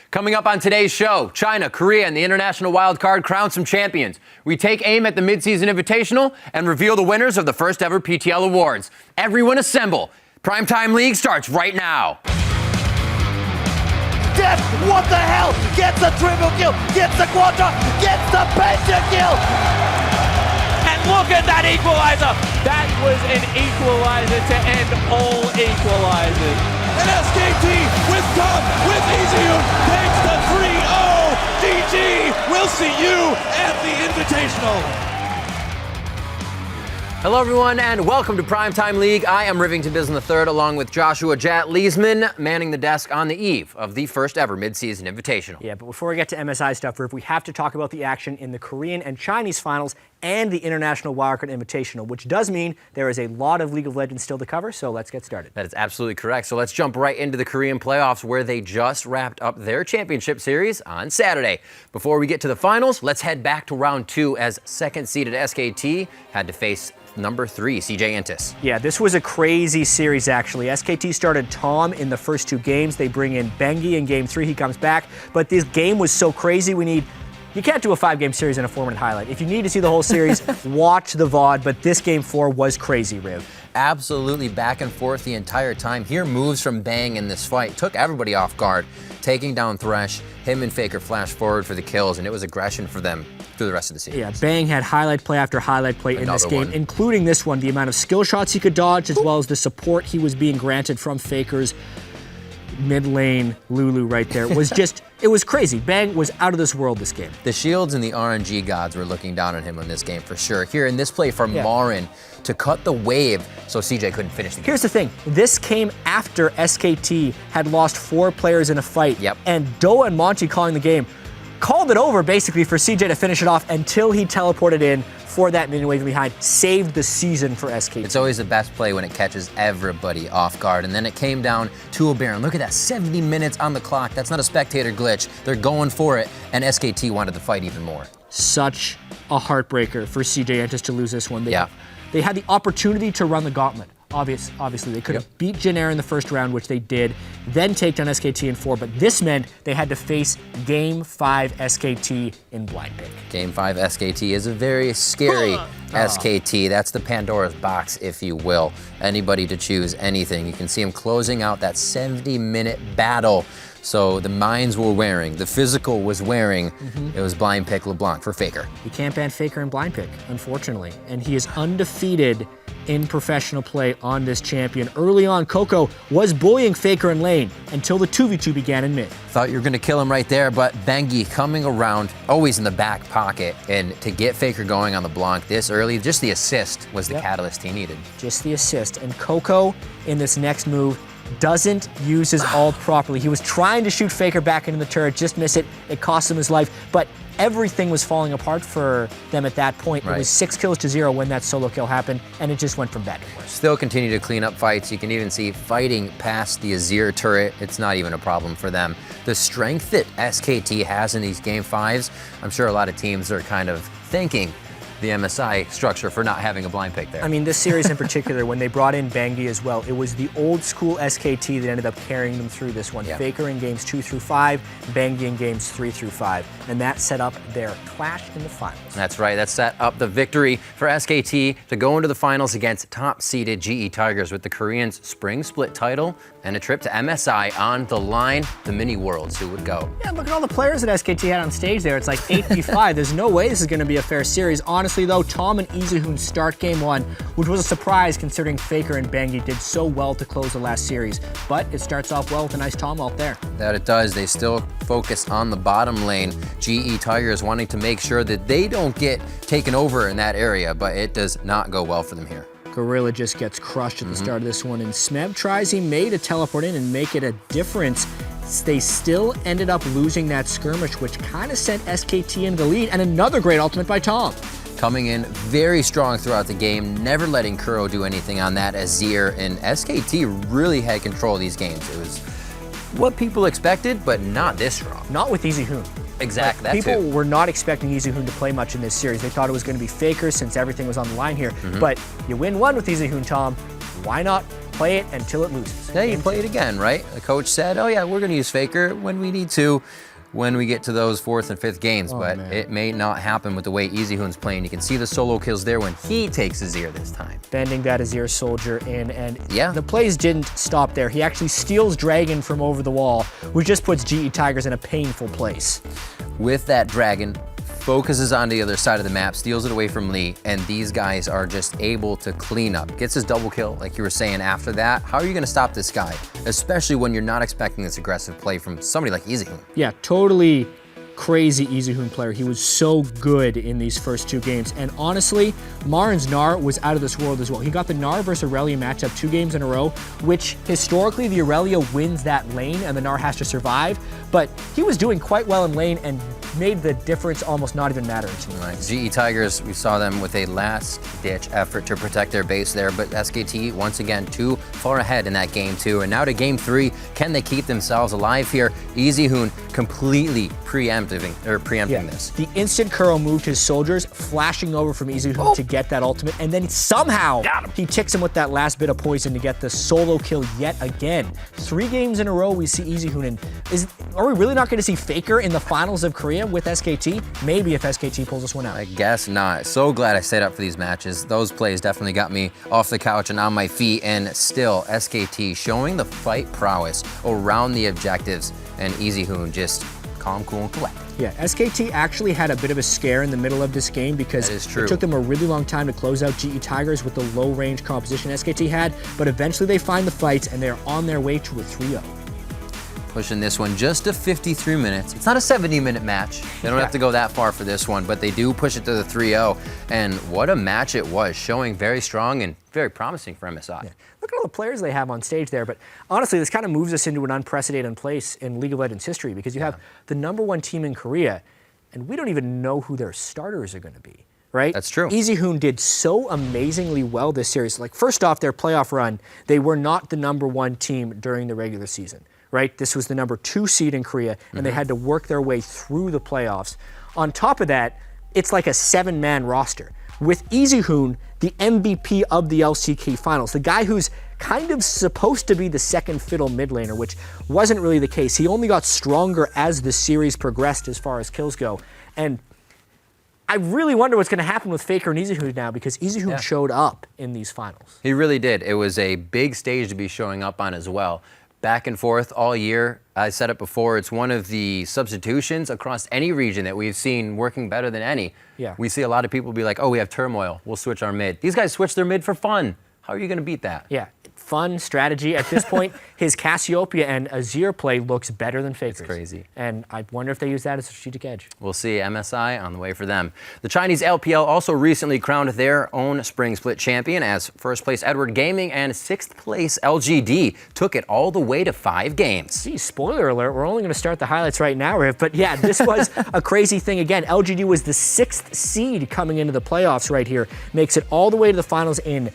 Coming up on today's show, China, Korea, and the international wildcard crown some champions. We take aim at the midseason Invitational and reveal the winners of the first ever PTL Awards. Everyone assemble. PrimeTime League starts right now. Death, what the hell? Gets a triple kill, gets the quadra, gets the pentakill! And look at that equalizer! That was an equalizer to end all equalizers. And SKT with Tom, with EasyU, takes the 3-0! GG! We'll see you at the Invitational! Hello, everyone, and welcome to PrimeTime League. I am Rivington Bisson III, along with Joshua Jat Leesman, manning the desk on the eve of the first ever midseason Invitational. Yeah, but before we get to MSI stuff, Riv, we have to talk about the action in the Korean and Chinese finals and the International Wildcard Invitational, which does mean there is a lot of League of Legends still to cover, so let's get started. That is absolutely correct. So let's jump right into the Korean playoffs, where they just wrapped up their championship series on Saturday. Before we get to the finals, let's head back to round 2 as second-seeded SKT had to face number 3, CJ Entus. Yeah, this was a crazy series, actually. SKT started Tom in the first 2 games. They bring in Bengi in game 3. He comes back. But this game was so crazy, you can't do a 5-game series in a 4-minute highlight. If you need to see the whole series, watch the VOD. But this game 4 was crazy, Riv. Absolutely back and forth the entire time. Here, moves from Bang in this fight took everybody off guard, taking down Thresh. Him and Faker flashed forward for the kills, and it was aggression for them through the rest of the series. Yeah, Bang had highlight play after highlight play in this game, including this one, the amount of skill shots he could dodge, as well as the support he was being granted from Faker's mid lane Lulu right there. Was just, it was crazy. Bang was out of this world this game. The Shields and the RNG gods were looking down on him in this game for sure. Here in this play from Marin to cut the wave so CJ couldn't finish the game. Here's the thing. This came after SKT had lost 4 players in a fight. Yep. And Doa and Monty calling the game called it over basically for CJ to finish it off until he teleported in for that minion wave behind. Saved the season for SKT. It's always the best play when it catches everybody off guard. And then it came down to a Baron. Look at that, 70 minutes on the clock. That's not a spectator glitch. They're going for it. And SKT wanted to fight even more. Such a heartbreaker for CJ Entus to lose this one. They had the opportunity to run the gauntlet. Obviously, they could have beat Jin Air in the first round, which they did, then take down SKT in 4, but this meant they had to face Game 5 SKT in blind pick. Game 5 SKT is a very scary SKT. That's the Pandora's box, if you will. Anybody to choose anything. You can see him closing out that 70-minute battle. So the minds were wearing, the physical was wearing. It was blind pick LeBlanc for Faker. You can't ban Faker in blind pick, unfortunately, and he is undefeated in professional play on this champion. Early on, Coco was bullying Faker in lane until the 2v2 began in mid. Thought you were gonna kill him right there, but Bengi coming around, always in the back pocket, and to get Faker going on the Blanc this early, just the assist was the catalyst he needed. Just the assist, and Coco in this next move doesn't use his ult properly. He was trying to shoot Faker back into the turret, just miss it. It cost him his life, but everything was falling apart for them at that point. It was 6 kills to 0 when that solo kill happened, and it just went from bad to worse. Still continue to clean up fights. You can even see fighting past the Azir turret. It's not even a problem for them. The strength that SKT has in these Game 5s, I'm sure a lot of teams are kind of thanking the MSI structure for not having a blind pick there. I mean, this series in particular, when they brought in Bengi as well, it was the old school SKT that ended up carrying them through this one. Faker in games 2 through 5, Bengi in games 3 through 5. And that set up their clash in the finals. That's right, that set up the victory for SKT to go into the finals against top-seeded GE Tigers with the Koreans' spring split title and a trip to MSI on the line. The mini worlds, who would go? Yeah, look at all the players that SKT had on stage there. It's like 8v5. There's no way this is going to be a fair series. Honestly, though, Tom and Izuhoon start game 1, which was a surprise considering Faker and Bengi did so well to close the last series. But it starts off well with a nice Tom ult there. That it does. They still focus on the bottom lane. GE Tigers wanting to make sure that they don't get taken over in that area, but it does not go well for them here. Gorilla just gets crushed at the start of this one, and Smeb tries he may to teleport in and make it a difference. They still ended up losing that skirmish, which kind of sent SKT into the lead, and another great ultimate by Tom. Coming in very strong throughout the game, never letting Kuro do anything on that Azir, and SKT really had control of these games. It was what people expected, but not this strong. Not with Izuhoon. Exactly, that People too. were not expecting Izuhoon to play much in this series. They thought it was going to be Faker since everything was on the line here. But you win one with Izuhoon, Tom. Why not play it until it loses. Yeah, you play it again, right? The coach said, oh yeah, we're going to use Faker when we need to, when we get to those 4th and 5th games, but it may not happen with the way Easyhoon's playing. You can see the solo kills there when he takes Azir this time. Bending that Azir soldier in, and yeah, the plays didn't stop there. He actually steals Dragon from over the wall, which just puts GE Tigers in a painful place. With that Dragon, focuses on the other side of the map, steals it away from Lee, and these guys are just able to clean up. Gets his double kill, like you were saying after that. How are you gonna stop this guy? Especially when you're not expecting this aggressive play from somebody like Easyhoon. Yeah, totally crazy Easyhoon player. He was so good in these first 2 games. And honestly, Marin's Gnar was out of this world as well. He got the Gnar versus Aurelia matchup 2 games in a row, which historically the Aurelia wins that lane and the Gnar has to survive. But he was doing quite well in lane and made the difference almost not even matter to me. Right. GE Tigers, we saw them with a last-ditch effort to protect their base there, but SKT, once again, too far ahead in that game 2. And now to game 3, can they keep themselves alive here? Easyhoon completely preempting this. The instant Kuro moved his soldiers, flashing over from Easyhoon to get that ultimate, and then somehow he ticks him with that last bit of poison to get the solo kill yet again. 3 games in a row we see Easyhoon, and are we really not going to see Faker in the finals of Korea with SKT? Maybe if SKT pulls this one out. I guess not. So glad I stayed up for these matches. Those plays definitely got me off the couch and on my feet, and still SKT showing the fight prowess around the objectives, and Easyhoon just calm, cool, and collected. Yeah, SKT actually had a bit of a scare in the middle of this game because it took them a really long time to close out GE Tigers with the low-range composition SKT had, but eventually they find the fights and they're on their way to a 3-0. Pushing this one just to 53 minutes. It's not a 70-minute match. They don't have to go that far for this one, but they do push it to the 3-0. And what a match it was, showing very strong and very promising for MSI. Yeah. Look at all the players they have on stage there, but honestly, this kind of moves us into an unprecedented place in League of Legends history because you have the #1 team in Korea, and we don't even know who their starters are going to be. Right? That's true. Easyhoon did so amazingly well this series. Like, first off, their playoff run, they were not the #1 team during the regular season. Right? This was the #2 seed in Korea, and they had to work their way through the playoffs. On top of that, it's like a 7-man roster. With Easyhoon, the MVP of the LCK Finals, the guy who's kind of supposed to be the second fiddle mid laner, which wasn't really the case. He only got stronger as the series progressed as far as kills go. And I really wonder what's going to happen with Faker and Easyhoon now because Easyhoon showed up in these finals. He really did. It was a big stage to be showing up on as well. Back and forth all year. I said it before, it's one of the substitutions across any region that we've seen working better than any. Yeah. We see a lot of people be like, oh, we have turmoil, we'll switch our mid. These guys switch their mid for fun. How are you going to beat that? Yeah, fun strategy. At this point, his Cassiopeia and Azir play looks better than Faker's. It's crazy. And I wonder if they use that as a strategic edge. We'll see. MSI on the way for them. The Chinese LPL also recently crowned their own spring split champion as first place Edward Gaming and 6th place LGD took it all the way to 5 games. Geez, spoiler alert, we're only going to start the highlights right now, Riv. But yeah, this was a crazy thing. Again, LGD was the 6th seed coming into the playoffs right here. Makes it all the way to the finals in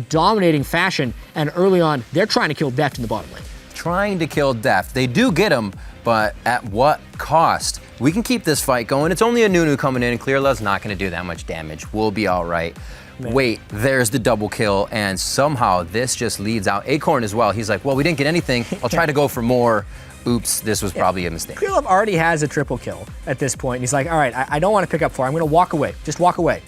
dominating fashion, and early on, they're trying to kill Deft in the bottom lane. Trying to kill Deft. They do get him, but at what cost? We can keep this fight going. It's only a Nunu coming in, and ClearLove's not going to do that much damage. We'll be all right. Man. Wait, there's the double kill, and somehow this just leads out. Acorn as well. He's like, well, we didn't get anything. I'll try to go for more. Oops, this was probably a mistake. ClearLove already has a triple kill at this point, and he's like, all right, I don't want to pick up 4. I'm going to walk away. Just walk away.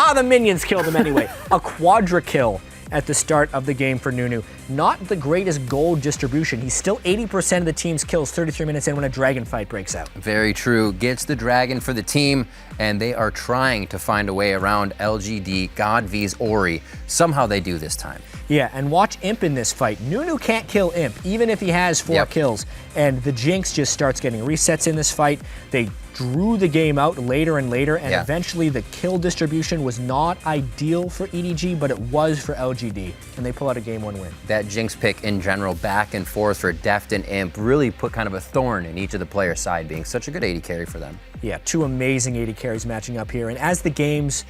Ah, the minions killed him anyway. A quadra kill at the start of the game for Nunu. Not the greatest gold distribution. He's still 80% of the team's kills 33 minutes in when a dragon fight breaks out. Very true. Gets the dragon for the team, and they are trying to find a way around LGD, God V's Ori. Somehow they do this time. Yeah, and watch Imp in this fight. Nunu can't kill Imp, even if he has 4 kills. And the Jinx just starts getting resets in this fight. They drew the game out later and later, and eventually the kill distribution was not ideal for EDG, but it was for LGD, and they pull out a Game 1 win. That Jinx pick in general, back and forth for Deft and Imp, really put kind of a thorn in each of the players' side, being such a good AD carry for them. Yeah, 2 amazing AD carries matching up here, and as the games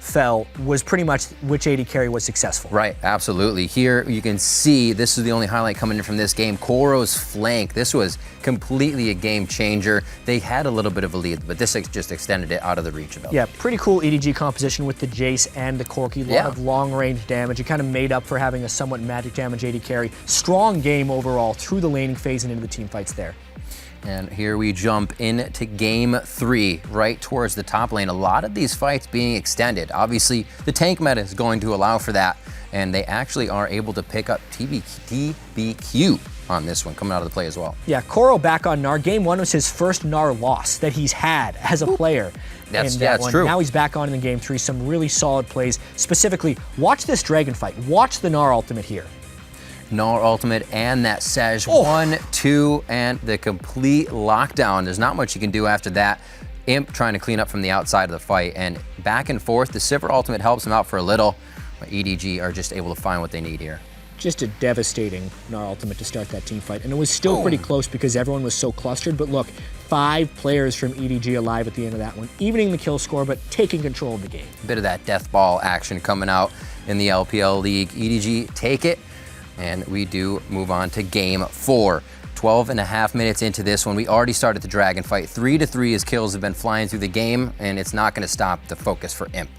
fell was pretty much which AD carry was successful. Right, absolutely. Here you can see, this is the only highlight coming in from this game, Koro's flank. This was completely a game changer. They had a little bit of a lead, but this just extended it out of the reach of LPL. Yeah, pretty cool EDG composition with the Jace and the Corki. A lot of long-range damage. It kind of made up for having a somewhat magic damage AD carry. Strong game overall through the laning phase and into the team fights there. And here we jump into game 3, right towards the top lane. A lot of these fights being extended. Obviously, the tank meta is going to allow for that, and they actually are able to pick up TBQ on this one, coming out of the play as well. Yeah, Koro back on Gnar. Game 1 was his first Gnar loss that he's had as a player. That's true. Now he's back on in game 3. Some really solid plays. Specifically, watch this dragon fight. Watch the Gnar ultimate here. Gnar ultimate and that Sej. 1, 2, and the complete lockdown. There's not much you can do after that. Imp trying to clean up from the outside of the fight, and back and forth. The Sivir ultimate helps him out for a little, but EDG are just able to find what they need here. Just a devastating Gnar ultimate to start that team fight, and it was still pretty close because everyone was so clustered, but look, 5 players from EDG alive at the end of that one, evening the kill score, but taking control of the game. A bit of that death ball action coming out in the LPL League. EDG take it, and we do move on to game 4. 12.5 minutes into this one, we already started the dragon fight. 3-3 as kills have been flying through the game, and it's not going to stop the focus for Imp.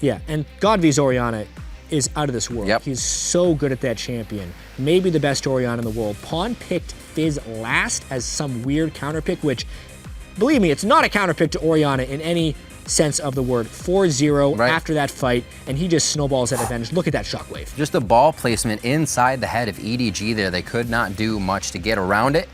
Yeah, and Godvy's Orianna is out of this world. Yep. He's so good at that champion. Maybe the best Orianna in the world. Pawn picked Fizz last as some weird counter pick, which, believe me, it's not a counter pick to Orianna in any sense of the word. 4-0 after that fight, and he just snowballs that advantage. Look at that shockwave. Just the ball placement inside the head of EDG there. They could not do much to get around it,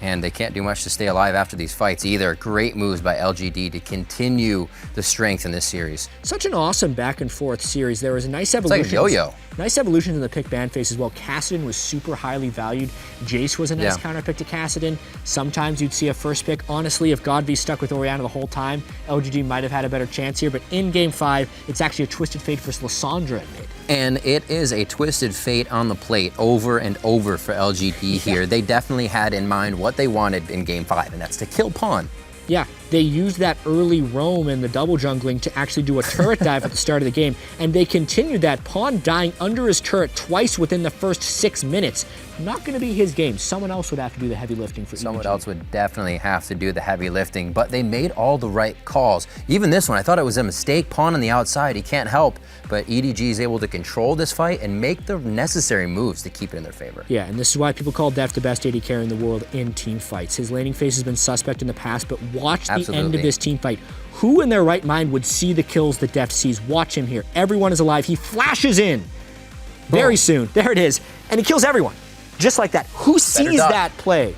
and they can't do much to stay alive after these fights either. Great moves by LGD to continue the strength in this series. Such an awesome back and forth series. There was a nice evolution. It's like yo-yo. Nice evolution in the pick ban phase as well. Kassadin was super highly valued. Jace was a nice counter pick to Kassadin. Sometimes you'd see a first pick. Honestly, if Godby stuck with Orianna the whole time, LGD might have had a better chance here, but in game 5, it's actually a twisted fate for Lissandra at mid. And it is a twisted fate on the plate over and over for LGD here. They definitely had in mind what they wanted in game 5, and that's to kill Pawn. Yeah, they used that early roam and the double jungling to actually do a turret dive at the start of the game, and they continued that. Pawn dying under his turret twice within the first 6 minutes. Not going to be his game. Someone else would have to do the heavy lifting for EDG. Someone else would definitely have to do the heavy lifting, but they made all the right calls. Even this one, I thought it was a mistake. Pawn on the outside, he can't help, but EDG is able to control this fight and make the necessary moves to keep it in their favor. Yeah, and this is why people call Deft the best AD carry in the world in team fights. His laning phase has been suspect in the past, but watch the end of this team fight. Who in their right mind would see the kills that Deft sees? Watch him here. Everyone is alive. He flashes in very soon. There it is. And he kills everyone. Just like that. Who sees that play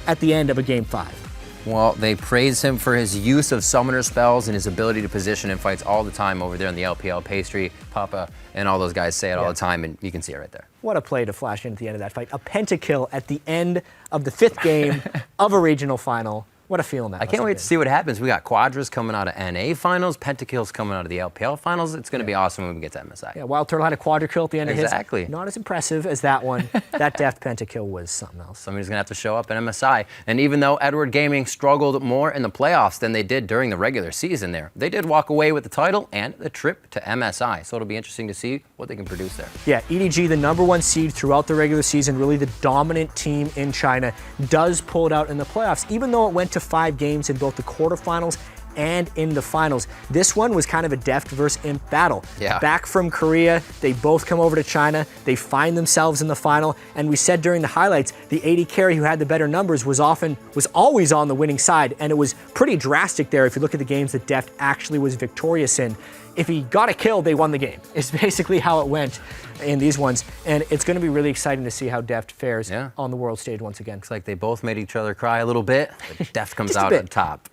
at the end of a game 5? Well, they praise him for his use of summoner spells and his ability to position in fights all the time over there in the LPL. Pastry, Papa, and all those guys say it all the time, and you can see it right there. What a play to flash in at the end of that fight. A pentakill at the end of the 5th game of a regional final. What a feeling that I can't wait to see what happens. We got Quadras coming out of NA finals, Pentakills coming out of the LPL finals. It's going to be awesome when we get to MSI. Yeah, Wild Turtle had a quadra kill at the end of his. Exactly. Not as impressive as that one. That Deft pentakill was something else. Somebody's going to have to show up in MSI. And even though Edward Gaming struggled more in the playoffs than they did during the regular season there, they did walk away with the title and the trip to MSI. So it'll be interesting to see what they can produce there. Yeah, EDG, the #1 seed throughout the regular season, really the dominant team in China, does pull it out in the playoffs, even though it went to 5 games in both the quarterfinals and in the finals. This one was kind of a Deft versus Imp battle. Yeah. Back from Korea, they both come over to China, they find themselves in the final, and we said during the highlights, the AD carry who had the better numbers was always on the winning side, and it was pretty drastic there if you look at the games that Deft actually was victorious in. If he got a kill, they won the game. It's basically how it went in these ones, and it's going to be really exciting to see how Deft fares on the world stage once again. Looks like they both made each other cry a little bit, but Deft comes out on top.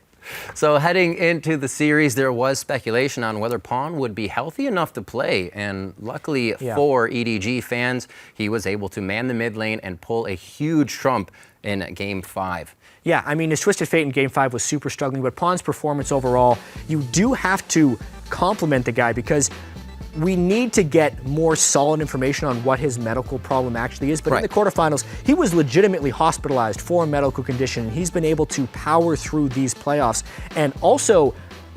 So heading into the series, there was speculation on whether Pawn would be healthy enough to play, and luckily for EDG fans, he was able to man the mid lane and pull a huge trump in game 5. Yeah, I mean, his Twisted Fate in game 5 was super struggling, but Pawn's performance overall, you do have to compliment the guy because we need to get more solid information on what his medical problem actually is. But in the quarterfinals, he was legitimately hospitalized for a medical condition. He's been able to power through these playoffs. And also,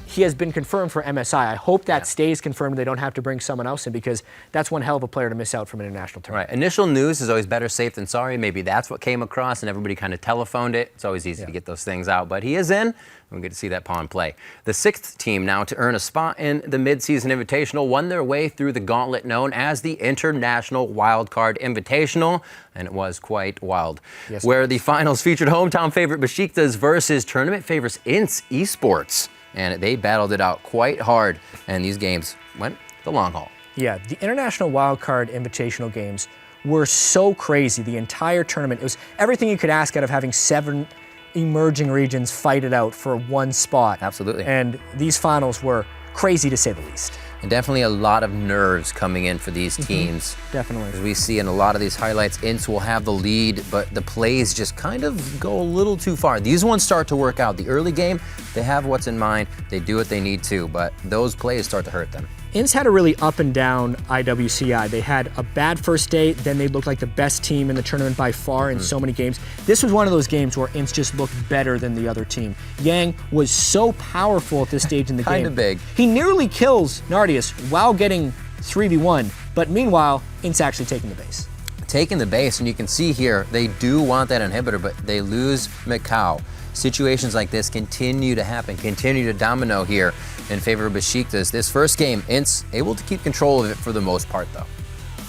he has been confirmed for MSI. I hope that stays confirmed. They don't have to bring someone else in, because that's one hell of a player to miss out from an international tournament. Right. Initial news is always better safe than sorry. Maybe that's what came across, and everybody kind of telephoned it. It's always easy to get those things out, but he is in. We'll get to see that pawn play. The 6th team now to earn a spot in the Mid-Season Invitational won their way through the gauntlet known as the International Wildcard Invitational, and it was quite wild. Yes, where the finals featured hometown favorite Besiktas versus tournament favorites Esports, and they battled it out quite hard, and these games went the long haul. Yeah, the International Wildcard Invitational games were so crazy. The entire tournament, it was everything you could ask out of having 7 emerging regions fight it out for one spot. Absolutely. And these finals were crazy to say the least. And definitely a lot of nerves coming in for these teams. Definitely. As we see in a lot of these highlights, Ints will have the lead, but the plays just kind of go a little too far. These ones start to work out. The early game, they have what's in mind. They do what they need to, but those plays start to hurt them. Ints had a really up and down IWCI. They had a bad first day, then they looked like the best team in the tournament by far in so many games. This was one of those games where Ints just looked better than the other team. Yang was so powerful at this stage in the game. Kind of big. He nearly kills Nardius while getting 3v1, but meanwhile, Ints actually taking the base. Taking the base, and you can see here, they do want that inhibitor, but they lose Macau. Situations like this continue to happen, continue to domino here in favor of Besiktas. This first game, Ints able to keep control of it for the most part, though.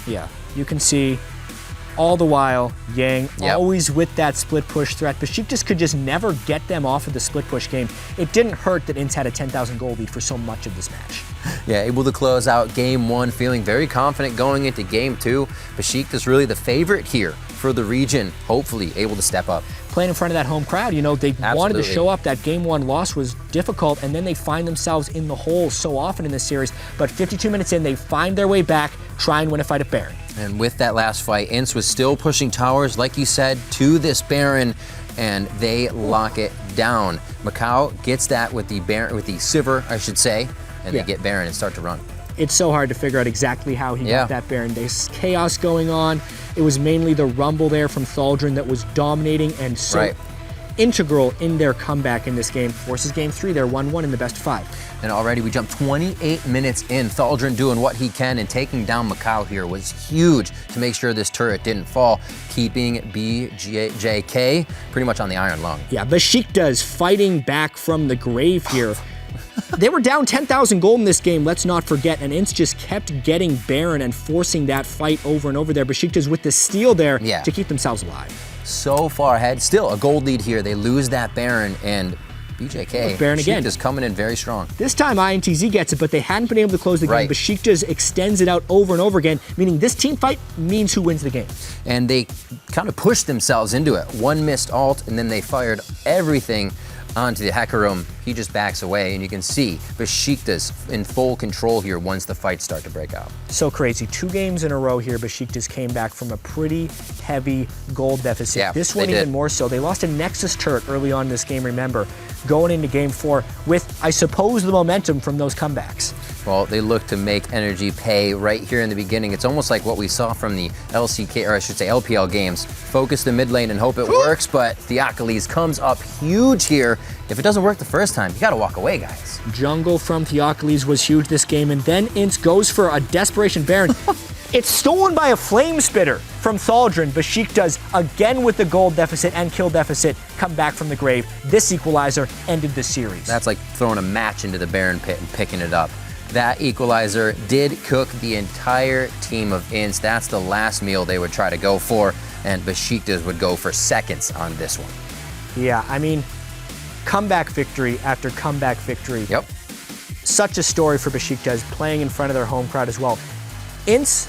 Yeah, you can see all the while, Yang always with that split push threat. Besiktas could just never get them off of the split push game. It didn't hurt that Ints had a 10,000 goal lead for so much of this match. Yeah, able to close out game 1, feeling very confident going into game 2. Besiktas really the favorite here for the region, hopefully able to step up. Playing in front of that home crowd, you know, they wanted to show up. That game 1 loss was difficult, and then they find themselves in the hole so often in this series. But 52 minutes in, they find their way back, try and win a fight at Baron. And with that last fight, Ints was still pushing towers, like you said, to this Baron, and they lock it down. Macau gets that with the Baron, with the Sivir, I should say, and they get Baron and start to run. It's so hard to figure out exactly how he got that Baron. There's chaos going on. It was mainly the Rumble there from Thaldrun that was dominating and so integral in their comeback in this game. Forces game 3, they're 1-1 in the best of 5. And already we jumped 28 minutes in. Thaldrun doing what he can, and taking down Macau here was huge to make sure this turret didn't fall, keeping BJK pretty much on the iron lung. Yeah, Besiktas fighting back from the grave here. They were down 10,000 gold in this game, let's not forget, and Ints just kept getting Baron and forcing that fight over and over there. Besiktas with the steal there to keep themselves alive. So far ahead, still a gold lead here. They lose that Baron, and BJK, Baron again, is coming in very strong. This time INTZ gets it, but they hadn't been able to close the game. Besiktas extends it out over and over again, meaning this team fight means who wins the game. And they kind of pushed themselves into it. One missed ult, and then they fired everything onto the Hecarim. He just backs away, and you can see Besiktas in full control here once the fights start to break out. So crazy. 2 games in a row here, Besiktas came back from a pretty heavy gold deficit. Yeah, this one even more so. They lost a Nexus turret early on in this game, remember, going into game 4 with, I suppose, the momentum from those comebacks. Well, they look to make energy pay right here in the beginning. It's almost like what we saw from the LCK, or I should say LPL games. Focus the mid lane and hope it works, but Theocles comes up huge here. If it doesn't work the first time, you gotta walk away, guys. Jungle from Theocles was huge this game, and then Ints goes for a desperation Baron. It's stolen by a flame spitter from Thaldrun. Besiktas, again with the gold deficit and kill deficit, come back from the grave. This equalizer ended the series. That's like throwing a match into the Baron pit and picking it up. That equalizer did cook the entire team of Ints. That's the last meal they would try to go for, and Besiktas would go for seconds on this one. Yeah, I mean, comeback victory after comeback victory. Yep. Such a story for Besiktas, playing in front of their home crowd as well. Ints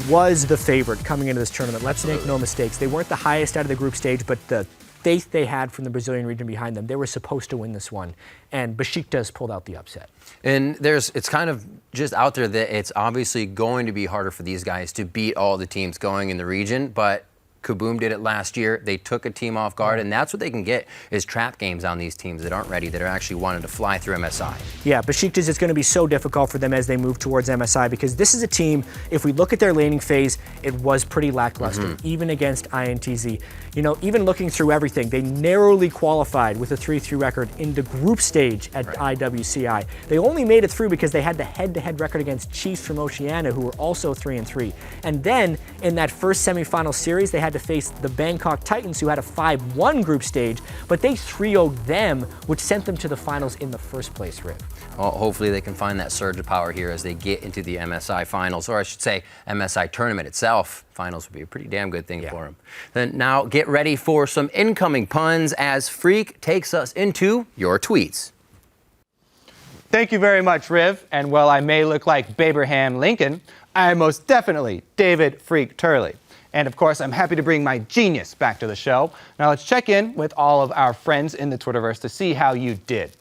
was the favorite coming into this tournament. Let's make no mistakes. They weren't the highest out of the group stage, but the faith they had from the Brazilian region behind them, they were supposed to win this one, and Besiktas pulled out the upset. And it's kind of just out there that it's obviously going to be harder for these guys to beat all the teams going in the region, but Kaboom did it last year. They took a team off guard, and that's what they can get is trap games on these teams that aren't ready, that are actually wanting to fly through MSI. Yeah, Besiktas is going to be so difficult for them as they move towards MSI because this is a team, if we look at their laning phase, it was pretty lackluster, even against INTZ. You know, even looking through everything, they narrowly qualified with a 3-3 record in the group stage at IWCI. They only made it through because they had the head-to-head record against Chiefs from Oceania, who were also 3-3. And then, in that first semifinal series, they had to face the Bangkok Titans, who had a 5-1 group stage, but they 3-0'd them, which sent them to the finals in the first place, Riv. Well, hopefully they can find that surge of power here as they get into the MSI finals, or I should say MSI tournament itself. Finals would be a pretty damn good thing for them. Then now get ready for some incoming puns as Freak takes us into your tweets. Thank you very much, Riv. And while I may look like Babraham Lincoln, I am most definitely David Freak Turley. And of course, I'm happy to bring my genius back to the show. Now let's check in with all of our friends in the Twitterverse to see how you did.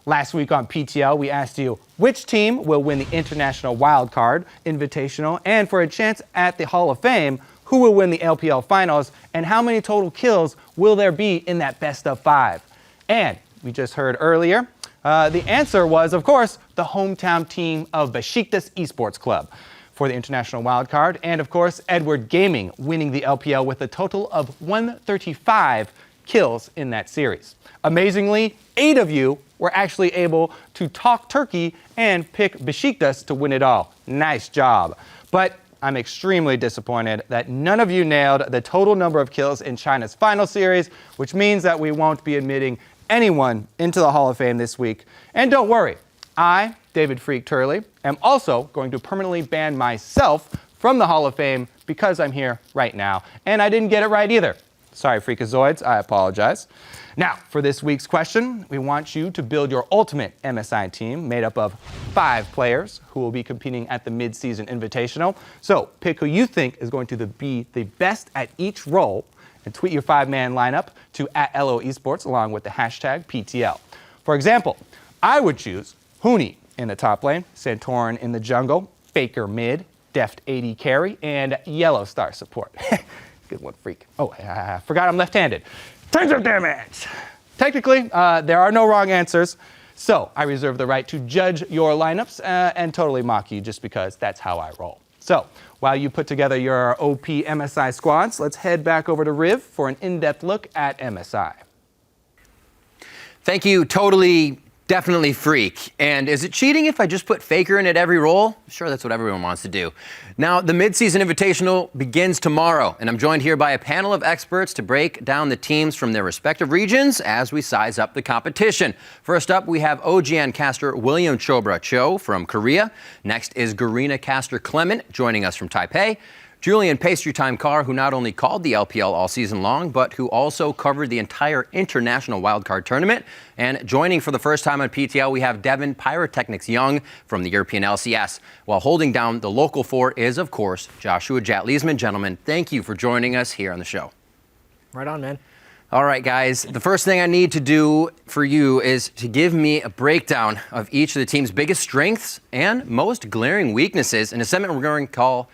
Last week on PTL, we asked you which team will win the International Wildcard, Invitational, and for a chance at the Hall of Fame, who will win the LPL Finals, and how many total kills will there be in that best of 5? And we just heard earlier, the answer was, of course, the hometown team of Besiktas Esports Club for the International Wildcard, and of course, Edward Gaming winning the LPL with a total of 135 kills in that series. Amazingly, 8 of you were actually able to talk turkey and pick Besiktas to win it all. Nice job. But I'm extremely disappointed that none of you nailed the total number of kills in China's final series, which means that we won't be admitting anyone into the Hall of Fame this week. And don't worry, I, David Freak Turley, am also going to permanently ban myself from the Hall of Fame because I'm here right now. And I didn't get it right either. Sorry, Freakazoids, I apologize. Now, for this week's question, we want you to build your ultimate MSI team made up of 5 players who will be competing at the mid-season invitational. So pick who you think is going to be the best at each role and tweet your 5-man lineup to @LO Esports along with the hashtag PTL. For example, I would choose Huni in the top lane, Santorin in the jungle, Faker mid, Deft 80 carry, and Yellow Star support. Good one, Freak. Oh, I forgot I'm left-handed. Tons of damage! Technically, there are no wrong answers, so I reserve the right to judge your lineups and totally mock you just because that's how I roll. So, while you put together your OP MSI squads, let's head back over to Riv for an in-depth look at MSI. Thank you, totally, definitely Freak. And is it cheating if I just put Faker in at every role? Sure, that's what everyone wants to do. Now, the mid-season invitational begins tomorrow, and I'm joined here by a panel of experts to break down the teams from their respective regions as we size up the competition. First up, we have OGN caster William Chobra Cho from Korea. Next is Garena caster Clement joining us from Taipei. Julian Pastrytime Carr, who not only called the LPL all season long, but who also covered the entire international wildcard tournament. And joining for the first time on PTL, we have Devin Pyrotechnics Young from the European LCS. While holding down the local 4 is, of course, Joshua Jatleesman. Gentlemen, thank you for joining us here on the show. Right on, man. All right, guys, the first thing I need to do for you is to give me a breakdown of each of the team's biggest strengths and most glaring weaknesses in a segment we're going to call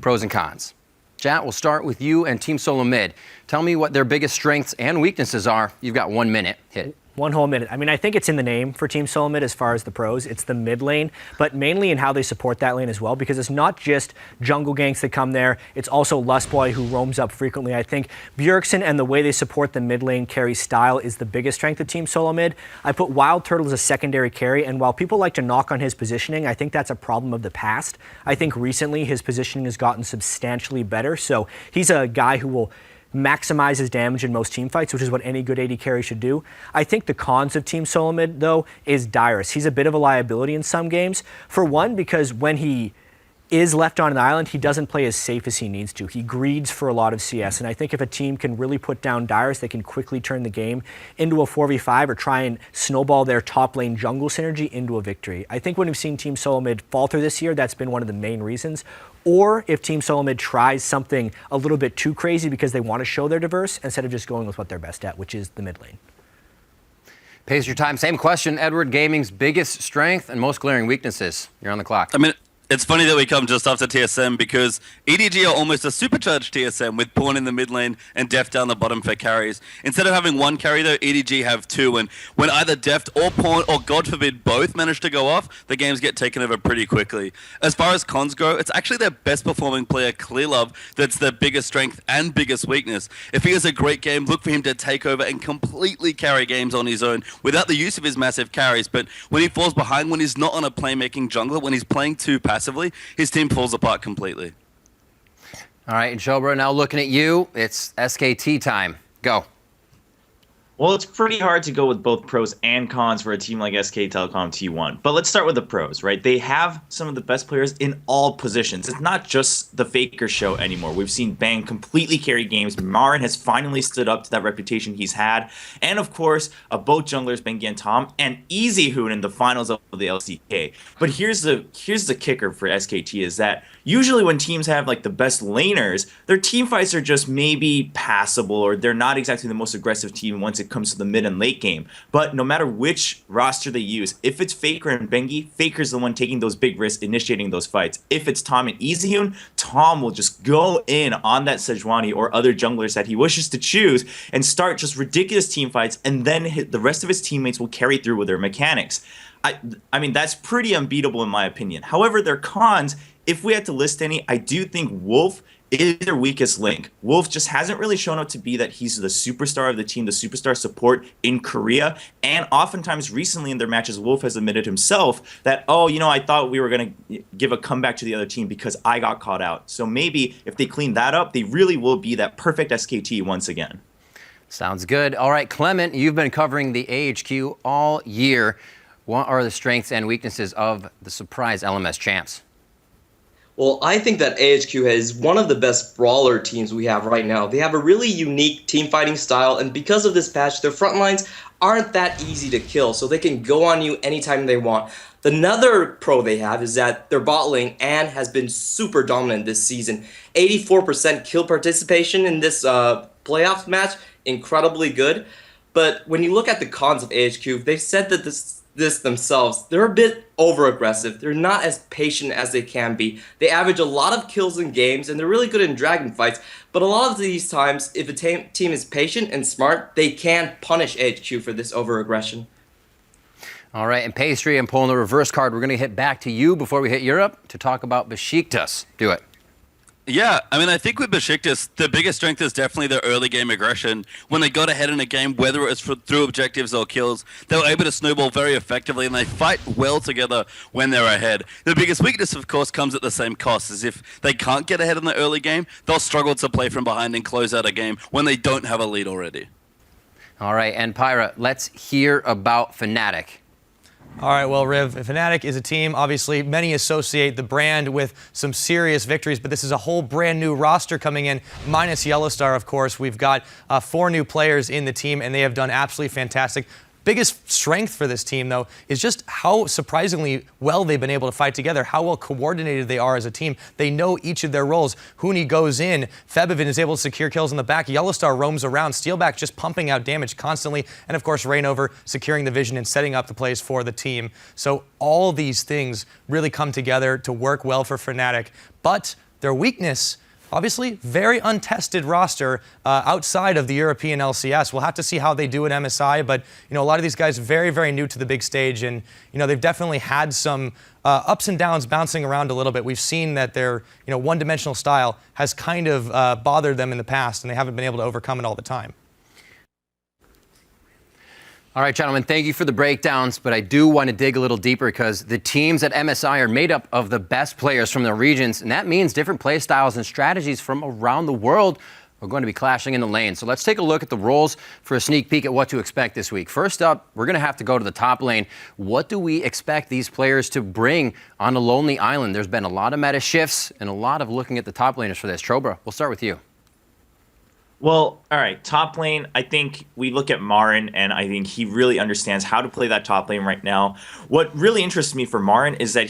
Pros and Cons. Jat, we'll start with you and Team Solo Mid. Tell me what their biggest strengths and weaknesses are. You've got 1 minute. Hit it. 1 whole minute. I mean, I think it's in the name for Team Solo Mid as far as the pros. It's the mid lane, but mainly in how they support that lane as well, because it's not just jungle ganks that come there. It's also Lustboy who roams up frequently. I think Bjergsen and the way they support the mid lane carry style is the biggest strength of Team Solo Mid. I put Wild Turtle as a secondary carry, and while people like to knock on his positioning, I think that's a problem of the past. I think recently his positioning has gotten substantially better, so he's a guy who will maximize his damage in most team fights, which is what any good AD carry should do. I think the cons of Team Solo Mid, though, is Dyrus. He's a bit of a liability in some games. For one, because when he is left on an island, he doesn't play as safe as he needs to. He greeds for a lot of CS, and I think if a team can really put down Dyrus, they can quickly turn the game into a 4v5 or try and snowball their top lane jungle synergy into a victory. I think when we've seen Team Solo Mid falter this year, that's been one of the main reasons. Or if Team Solo Mid tries something a little bit too crazy because they want to show they're diverse instead of just going with what they're best at, which is the mid lane. Pace your time. Same question. Edward Gaming's biggest strength and most glaring weaknesses. You're on the clock. I mean, It's funny that we come just after TSM because EDG are almost a supercharged TSM with Pawn in the mid lane and Deft down the bottom for carries. Instead of having one carry though, EDG have two, and when either Deft or Pawn or God forbid both manage to go off, the games get taken over pretty quickly. As far as cons go, it's actually their best performing player, Clearlove, that's their biggest strength and biggest weakness. If he has a great game, look for him to take over and completely carry games on his own without the use of his massive carries, but when he falls behind, when he's not on a playmaking jungler, when he's playing too passively, his team falls apart completely. All right, and Chobra, now looking at you, it's SKT time. Go. Well, it's pretty hard to go with both pros and cons for a team like SK Telecom T1. But let's start with the pros, right? They have some of the best players in all positions. It's not just the Faker show anymore. We've seen Bang completely carry games. Marin has finally stood up to that reputation he's had. And of course, both junglers, Bengi and Tom, and Easyhoon in the finals of the LCK. But here's the kicker for SKT is that usually when teams have like the best laners, their team fights are just maybe passable, or they're not exactly the most aggressive team once it comes to the mid and late game. But no matter which roster they use, if it's Faker and Bengi, Faker's the one taking those big risks, initiating those fights. If it's Tom and Easyhoon, Tom will just go in on that Sejuani or other junglers that he wishes to choose and start just ridiculous team fights, and then the rest of his teammates will carry through with their mechanics. I mean, that's pretty unbeatable in my opinion. However, their cons, if we had to list any, I do think Wolf is their weakest link. Wolf just hasn't really shown up to be that he's the superstar of the team, the superstar support in Korea. And oftentimes recently in their matches, Wolf has admitted himself that, oh, you know, I thought we were going to give a comeback to the other team because I got caught out. So maybe if they clean that up, they really will be that perfect SKT once again. Sounds good. All right, Clement, you've been covering the AHQ all year. What are the strengths and weaknesses of the surprise LMS champs? Well, I think that AHQ is one of the best brawler teams we have right now. They have a really unique team fighting style, and because of this patch, their front lines aren't that easy to kill, so they can go on you anytime they want. Another pro they have is that their bot lane, Anne, has been super dominant this season. 84% kill participation in this playoff match, incredibly good. But when you look at the cons of AHQ, they've said that this themselves, they're a bit over-aggressive. They're not as patient as they can be. They average a lot of kills in games, and they're really good in dragon fights. But a lot of these times, if a team is patient and smart, they can punish AHQ for this over-aggression. All right, and Pastry and pulling the reverse card, we're going to hit back to you before we hit Europe to talk about Besiktas. Do it. Yeah, I mean, I think with Besiktas, the biggest strength is definitely their early game aggression. When they got ahead in a game, whether it was through objectives or kills, they were able to snowball very effectively, and they fight well together when they're ahead. The biggest weakness, of course, comes at the same cost, as if they can't get ahead in the early game, they'll struggle to play from behind and close out a game when they don't have a lead already. All right, and Pyra, let's hear about Fnatic. All right, well, Riv, Fnatic is a team. Obviously, many associate the brand with some serious victories, but this is a whole brand new roster coming in, minus Yellowstar, of course. We've got 4 new players in the team, and they have done absolutely fantastic. Biggest strength for this team, though, is just how surprisingly well they've been able to fight together, how well coordinated they are as a team. They know each of their roles. Huni goes in, Febivin is able to secure kills in the back, Yellowstar roams around, Steelback just pumping out damage constantly, and of course Reignover securing the vision and setting up the plays for the team. So all these things really come together to work well for Fnatic, but their weakness, obviously, very untested roster outside of the European LCS. We'll have to see how they do at MSI, but you know, a lot of these guys very, very new to the big stage, and you know, they've definitely had some ups and downs bouncing around a little bit. We've seen that their one-dimensional style has kind of bothered them in the past, and they haven't been able to overcome it all the time. All right, gentlemen, thank you for the breakdowns, but I do want to dig a little deeper because the teams at MSI are made up of the best players from their regions, and that means different play styles and strategies from around the world are going to be clashing in the lane. So let's take a look at the roles for a sneak peek at what to expect this week. First up, we're going to have to go to the top lane. What do we expect these players to bring on a lonely island? There's been a lot of meta shifts and a lot of looking at the top laners for this. Chobra, we'll start with you. Well, all right, top lane, I think we look at Marin, and I think he really understands how to play that top lane right now. What really interests me for Marin is that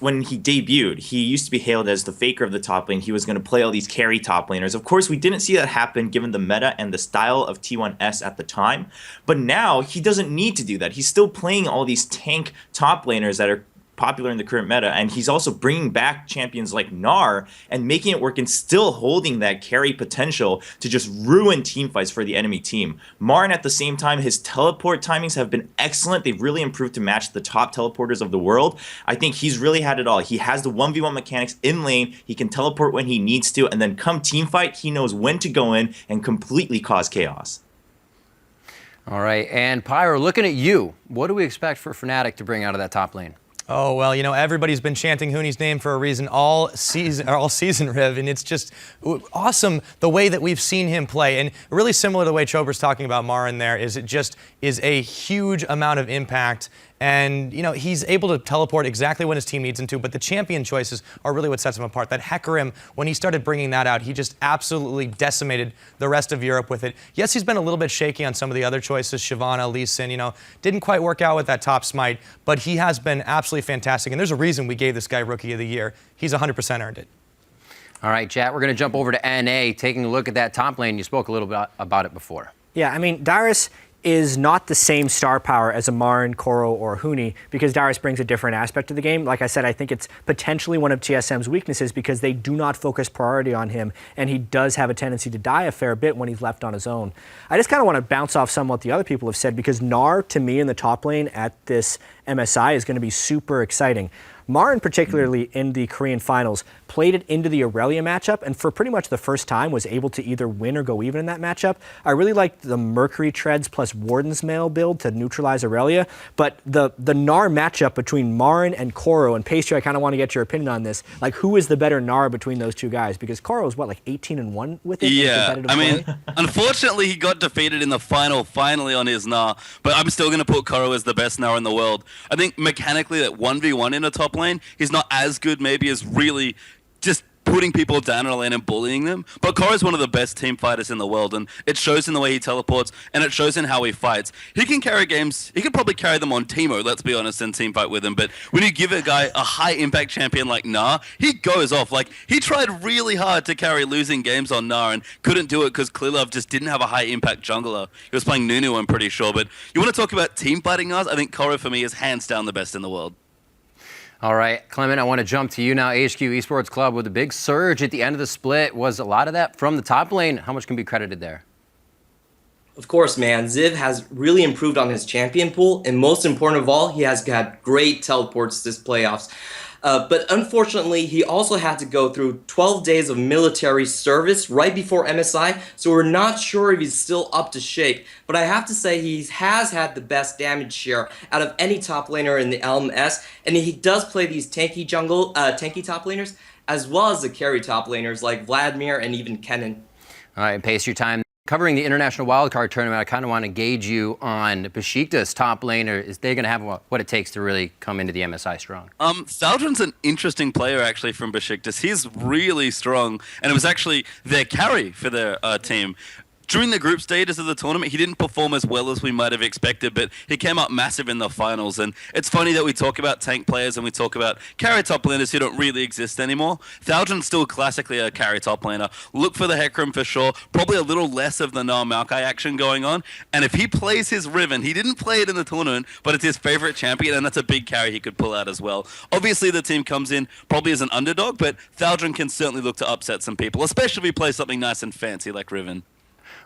when he debuted, he used to be hailed as the faker of the top lane. He was going to play all these carry top laners. Of course, we didn't see that happen given the meta and the style of T1S at the time, but now he doesn't need to do that. He's still playing all these tank top laners that are popular in the current meta, and he's also bringing back champions like Gnar and making it work and still holding that carry potential to just ruin team fights for the enemy team. Marn, at the same time, his teleport timings have been excellent. They've really improved to match the top teleporters of the world. I think he's really had it all. He has the 1v1 mechanics in lane, he can teleport when he needs to, and then come team fight, he knows when to go in and completely cause chaos. All right, and Pyro, looking at you, what do we expect for Fnatic to bring out of that top lane? Oh, well, you know, everybody's been chanting Huni's name for a reason all season, Riv, and it's just awesome the way that we've seen him play. And really similar to the way Chobra's talking about Marin there, is it just is a huge amount of impact. And, you know, he's able to teleport exactly when his team needs him to, but the champion choices are really what sets him apart. That Hecarim, when he started bringing that out, he just absolutely decimated the rest of Europe with it. Yes, he's been a little bit shaky on some of the other choices, Shyvana, Lee Sin, you know, didn't quite work out with that top smite, but he has been absolutely fantastic. And there's a reason we gave this guy Rookie of the Year. He's 100% earned it. All right, chat, we're going to jump over to NA, taking a look at that top lane. You spoke a little bit about it before. Yeah, I mean, Darius is not the same star power as a Marin, Koro, or Huni because Darius brings a different aspect to the game. Like I said, I think it's potentially one of TSM's weaknesses because they do not focus priority on him, and he does have a tendency to die a fair bit when he's left on his own. I just kind of want to bounce off some of what the other people have said because Gnar, to me, in the top lane at this MSI is going to be super exciting. Marin, particularly in the Korean finals, played it into the Aurelia matchup, and for pretty much the first time was able to either win or go even in that matchup. I really liked the Mercury Treads plus Warden's Mail build to neutralize Aurelia, but the Gnar matchup between Marin and Koro, and Pastry, I kind of want to get your opinion on this. Like, who is the better Gnar between those two guys? Because Koro is, what, like 18-1 with it? Yeah, I mean, unfortunately, he got defeated in the finally on his Gnar, but I'm still going to put Koro as the best Gnar in the world. I think mechanically that 1v1 in a top lane, he's not as good maybe as really just putting people down in a lane and bullying them. But Koro's one of the best team fighters in the world, and it shows in the way he teleports, and it shows in how he fights. He can carry games, he could probably carry them on Teemo, let's be honest, and team fight with him. But when you give a guy a high impact champion like Gnar, he goes off. Like, he tried really hard to carry losing games on Gnar and couldn't do it because Klilov just didn't have a high impact jungler. He was playing Nunu, I'm pretty sure. But you want to talk about team fighting Gnars? I think Koro for me is hands down the best in the world. All right, Clement, I want to jump to you now. HQ Esports Club with a big surge at the end of the split. Was a lot of that from the top lane? How much can be credited there? Of course, man. Ziv has really improved on his champion pool, and most important of all, he has had great teleports this playoffs. But unfortunately, he also had to go through 12 days of military service right before MSI, so we're not sure if he's still up to shake. But I have to say he has had the best damage share out of any top laner in the LMS, and he does play these tanky top laners, as well as the carry top laners like Vladimir and even Kennen. All right, Pastrytime. Covering the International Wildcard Tournament, I kind of want to gauge you on Besiktas top laner. Is they going to have what it takes to really come into the MSI strong? Thaldron's an interesting player, actually, from Besiktas. He's really strong, and it was actually their carry for their team. During the group stages of the tournament, he didn't perform as well as we might have expected, but he came up massive in the finals. And it's funny that we talk about tank players and we talk about carry top laners who don't really exist anymore. Thaldron's still classically a carry top laner. Look for the Hecarim for sure. Probably a little less of the Gnar Maokai action going on. And if he plays his Riven, he didn't play it in the tournament, but it's his favorite champion, and that's a big carry he could pull out as well. Obviously, the team comes in probably as an underdog, but Thaldron can certainly look to upset some people, especially if he plays something nice and fancy like Riven.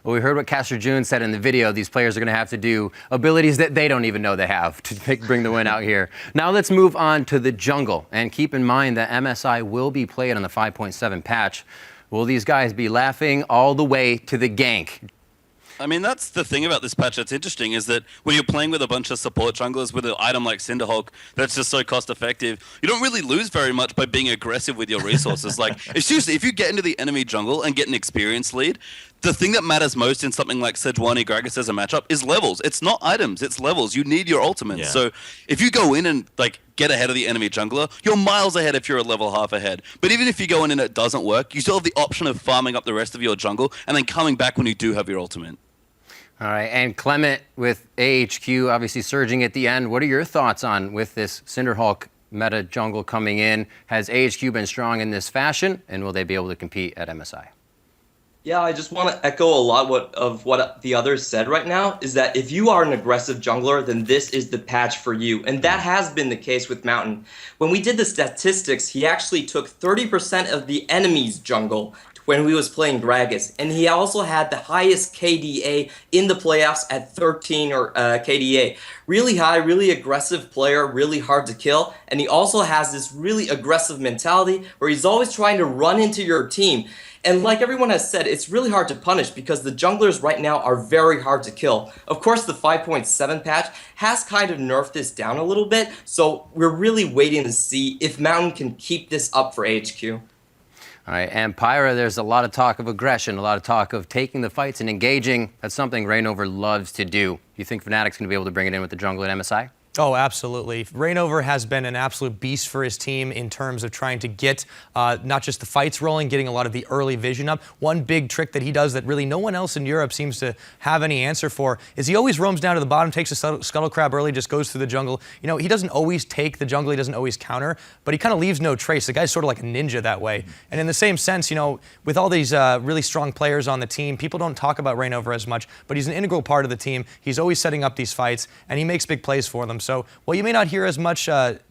Well, we heard what Caster June said in the video. These players are going to have to do abilities that they don't even know they have to bring the win out here. Now let's move on to the jungle. And keep in mind that MSI will be played on the 5.7 patch. Will these guys be laughing all the way to the gank? I mean, that's the thing about this patch that's interesting, is that when you're playing with a bunch of support junglers with an item like Cinderhulk that's just so cost effective, you don't really lose very much by being aggressive with your resources. Like, it's seriously, if you get into the enemy jungle and get an experience lead, the thing that matters most in something like Sejuani Gragas as a matchup is levels. It's not items, it's levels. You need your ultimates. Yeah. So if you go in and get ahead of the enemy jungler, you're miles ahead if you're a level half ahead. But even if you go in and it doesn't work, you still have the option of farming up the rest of your jungle and then coming back when you do have your ultimate. All right, and Clement with AHQ obviously surging at the end. What are your thoughts on with this Cinderhulk meta jungle coming in? Has AHQ been strong in this fashion, and will they be able to compete at MSI? Yeah, I just want to echo a lot of what the others said right now, is that if you are an aggressive jungler, then this is the patch for you. And that has been the case with Mountain. When we did the statistics, he actually took 30% of the enemy's jungle when we was playing Gragas. And he also had the highest KDA in the playoffs at 13 or KDA. Really high, really aggressive player, really hard to kill. And he also has this really aggressive mentality where he's always trying to run into your team. And like everyone has said, it's really hard to punish because the junglers right now are very hard to kill. Of course, the 5.7 patch has kind of nerfed this down a little bit, so we're really waiting to see if Mountain can keep this up for HQ. All right, and Pyra, there's a lot of talk of aggression, a lot of talk of taking the fights and engaging. That's something Reignover loves to do. You think Fnatic's going to be able to bring it in with the jungle at MSI? Oh, absolutely. Reignover has been an absolute beast for his team in terms of trying to get not just the fights rolling, getting a lot of the early vision up. One big trick that he does that really no one else in Europe seems to have any answer for is he always roams down to the bottom, takes a scuttle crab early, just goes through the jungle. You know, he doesn't always take the jungle, he doesn't always counter, but he kind of leaves no trace. The guy's sort of like a ninja that way. And in the same sense, you know, with all these really strong players on the team, people don't talk about Reignover as much, but he's an integral part of the team. He's always setting up these fights, and he makes big plays for them. So, while you may not hear as much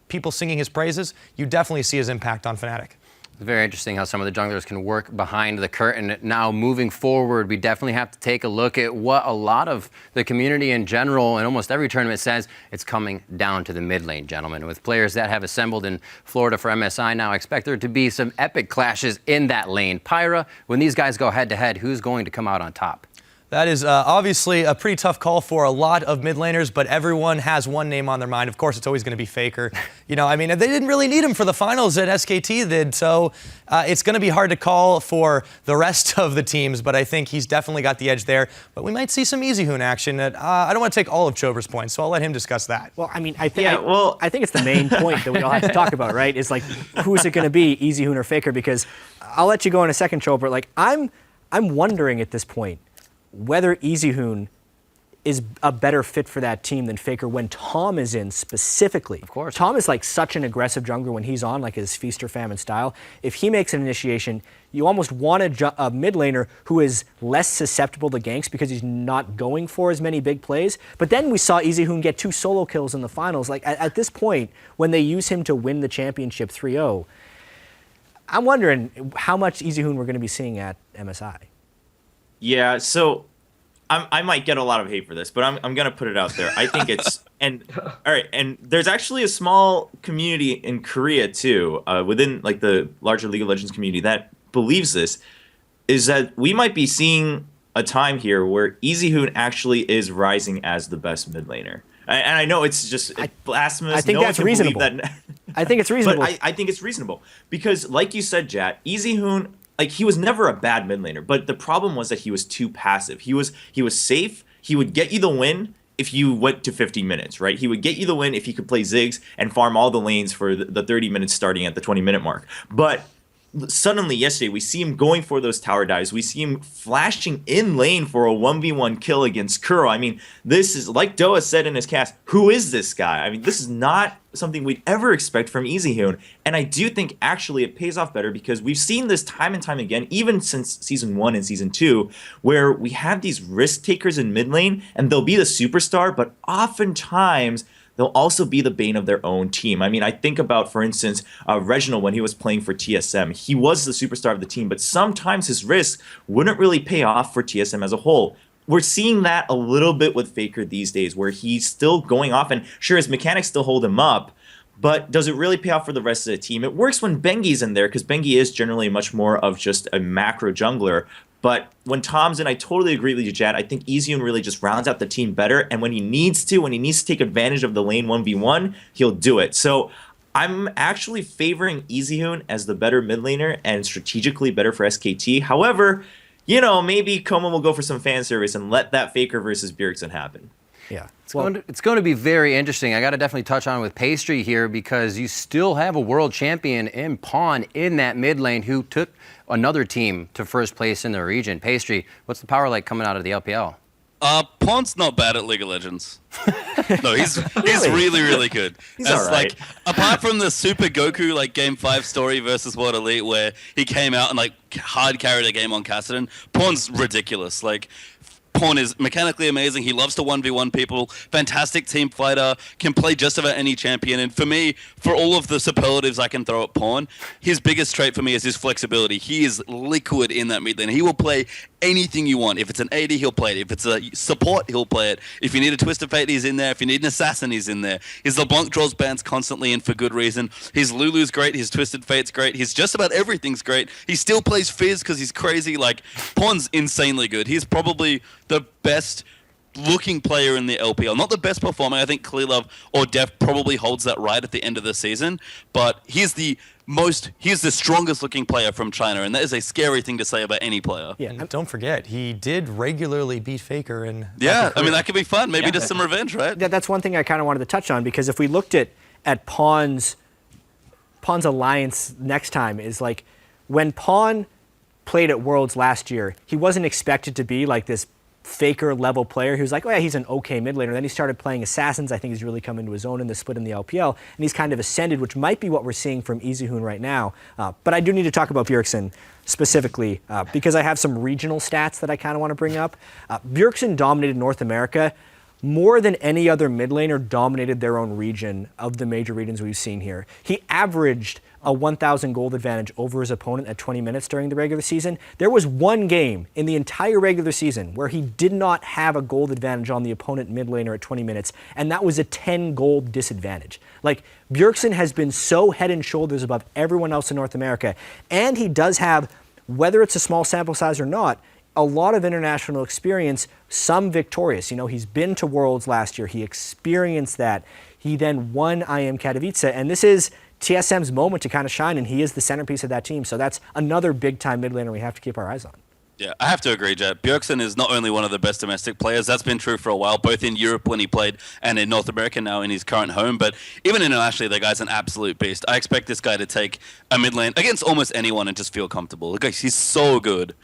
people singing his praises, you definitely see his impact on Fnatic. It's very interesting how some of the junglers can work behind the curtain. Now, moving forward, we definitely have to take a look at what a lot of the community in general and almost every tournament says. It's coming down to the mid lane, gentlemen. With players that have assembled in Florida for MSI now, I expect there to be some epic clashes in that lane. Pyra, when these guys go head-to-head, who's going to come out on top? That is obviously a pretty tough call for a lot of mid laners, but everyone has one name on their mind. Of course, it's always going to be Faker. You know, I mean, they didn't really need him for the finals that SKT did, so it's going to be hard to call for the rest of the teams, but I think he's definitely got the edge there. But we might see some Easyhoon action. I don't want to take all of Chobra's points, so I'll let him discuss that. Well, I mean, I think it's the main point that we all have to talk about, right? Is like, who's it going to be, Easyhoon or Faker? Because I'll let you go in a second, Chobra. Like, I'm wondering at this point whether Easyhoon is a better fit for that team than Faker when Tom is in specifically. Of course. Tom is like such an aggressive jungler when he's on, like his feast or famine style. If he makes an initiation, you almost want a mid laner who is less susceptible to ganks because he's not going for as many big plays. But then we saw Easyhoon get 2 solo kills in the finals. Like at this point, when they use him to win the championship 3-0, I'm wondering how much Easyhoon we're going to be seeing at MSI. Yeah, so I might get a lot of hate for this, but I'm gonna put it out there. I think it's all right. And there's actually a small community in Korea too, within like the larger League of Legends community that believes this, is that we might be seeing a time here where Easyhoon actually is rising as the best mid laner. And I know it's just blasphemous. I think that's reasonable. I think it's reasonable. But I think it's reasonable because, like you said, Jat, Easyhoon. Like, he was never a bad mid laner, but the problem was that he was too passive. He was safe. He would get you the win if you went to 50 minutes, right? He would get you the win if he could play Ziggs and farm all the lanes for the 30 minutes starting at the 20-minute mark. But suddenly, yesterday, we see him going for those tower dives. We see him flashing in lane for a 1v1 kill against Kuro. I mean, this is, like Doa said in his cast, who is this guy? I mean, this is not something we'd ever expect from Easyhoon. And I do think, actually, it pays off better because we've seen this time and time again, even since Season 1 and Season 2, where we have these risk takers in mid lane, and they'll be the superstar, but oftentimes they'll also be the bane of their own team. I mean, I think about, for instance, Reginald when he was playing for TSM. He was the superstar of the team, but sometimes his risks wouldn't really pay off for TSM as a whole. We're seeing that a little bit with Faker these days, where he's still going off, and sure, his mechanics still hold him up, but does it really pay off for the rest of the team? It works when Bengi's in there, because Bengi is generally much more of just a macro jungler. But when Tom's in, I totally agree with you, Chad. I think Easyhoon really just rounds out the team better. And when he needs to take advantage of the lane 1v1, he'll do it. So I'm actually favoring Easyhoon as the better mid laner and strategically better for SKT. However, you know, maybe Coma will go for some fan service and let that Faker versus Bjergsen happen. Yeah. It's going to be very interesting. I got to definitely touch on with Pastry here because you still have a world champion in Pawn in that mid lane who took another team to first place in the region. Pastry, what's the power like coming out of the LPL? Pawn's not bad at League of Legends. No, he's really, really good. He's all right. Like, apart from the Super Goku like Game 5 story versus World Elite where he came out and like hard carried a game on Kassadin, Pawn's ridiculous. Like, Pawn is mechanically amazing. He loves to 1v1 people. Fantastic team fighter. Can play just about any champion. And for me, for all of the superlatives I can throw at Pawn, his biggest trait for me is his flexibility. He is liquid in that mid lane. He will play anything you want. If it's an AD, he'll play it. If it's a support, he'll play it. If you need a Twisted Fate, he's in there. If you need an Assassin, he's in there. His LeBlanc draws bans constantly and for good reason. His Lulu's great. His Twisted Fate's great. His just about everything's great. He still plays Fizz because he's crazy. Like, Pawn's insanely good. He's probably the best looking player in the LPL. Not the best performing. I think Clearlove or Def probably holds that right at the end of the season. But he's the strongest looking player from China, and that is a scary thing to say about any player. Yeah, and don't forget, he did regularly beat Faker. Yeah, I mean, that could be fun. Maybe just some revenge, right? Yeah, that's one thing I kind of wanted to touch on, because if we looked at Pawn's alliance next time, is like when Pawn played at Worlds last year, he wasn't expected to be like this Faker level player. He was like, oh yeah, he's an okay mid laner. Then he started playing Assassins. I think he's really come into his own in the split in the LPL, and he's kind of ascended, which might be what we're seeing from Easyhoon right now. But I do need to talk about Bjergsen specifically, because I have some regional stats that I kind of want to bring up. Bjergsen dominated North America more than any other mid laner dominated their own region of the major regions we've seen here. He averaged a 1,000 gold advantage over his opponent at 20 minutes during the regular season. There was one game in the entire regular season where he did not have a gold advantage on the opponent mid laner at 20 minutes, and that was a 10 gold disadvantage. Like, Bjergsen has been so head and shoulders above everyone else in North America, and he does have, whether it's a small sample size or not, a lot of international experience, some victorious. You know, he's been to Worlds last year. He experienced that. He then won IM Katowice, and this is TSM's moment to kind of shine, and he is the centerpiece of that team. So that's another big-time mid laner we have to keep our eyes on. Yeah, I have to agree, Jet. Bjergsen is not only one of the best domestic players, that's been true for a while, both in Europe when he played and in North America now in his current home, but even internationally, the guy's an absolute beast. I expect this guy to take a mid lane against almost anyone and just feel comfortable. Look, he's so good.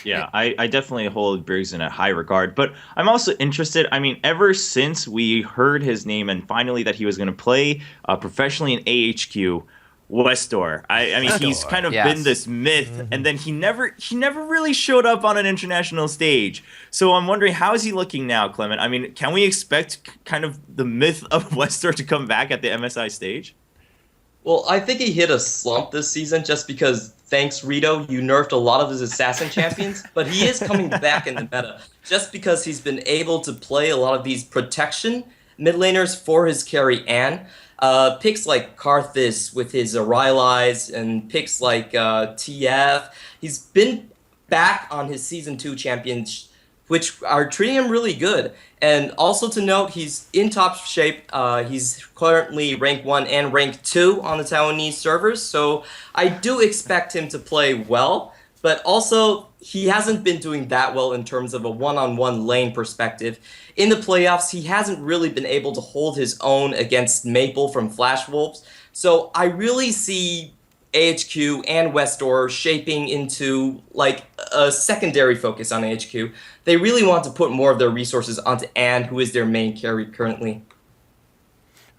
Yeah, I definitely hold Bjergsen at high regard, but I'm also interested. I mean, ever since we heard his name and finally that he was going to play professionally in AHQ, Westor. I mean, he's kind of been this myth, and then he never really showed up on an international stage. So I'm wondering, how is he looking now, Clement? I mean, can we expect kind of the myth of Westor to come back at the MSI stage? Well, I think he hit a slump this season just because, thanks, Rito, you nerfed a lot of his assassin champions, but he is coming back in the meta just because he's been able to play a lot of these protection mid laners for his carry Anne. Picks like Karthus with his Aurelize and picks like TF. He's been back on his Season 2 champions, which are treating him really good. And also to note, he's in top shape. He's currently rank 1 and rank 2 on the Taiwanese servers, so I do expect him to play well, but also he hasn't been doing that well in terms of a one-on-one lane perspective. In the playoffs, he hasn't really been able to hold his own against Maple from Flash Wolves, so I really see AHQ and Westor shaping into like a secondary focus on AHQ. They really want to put more of their resources onto Anne, who is their main carry currently.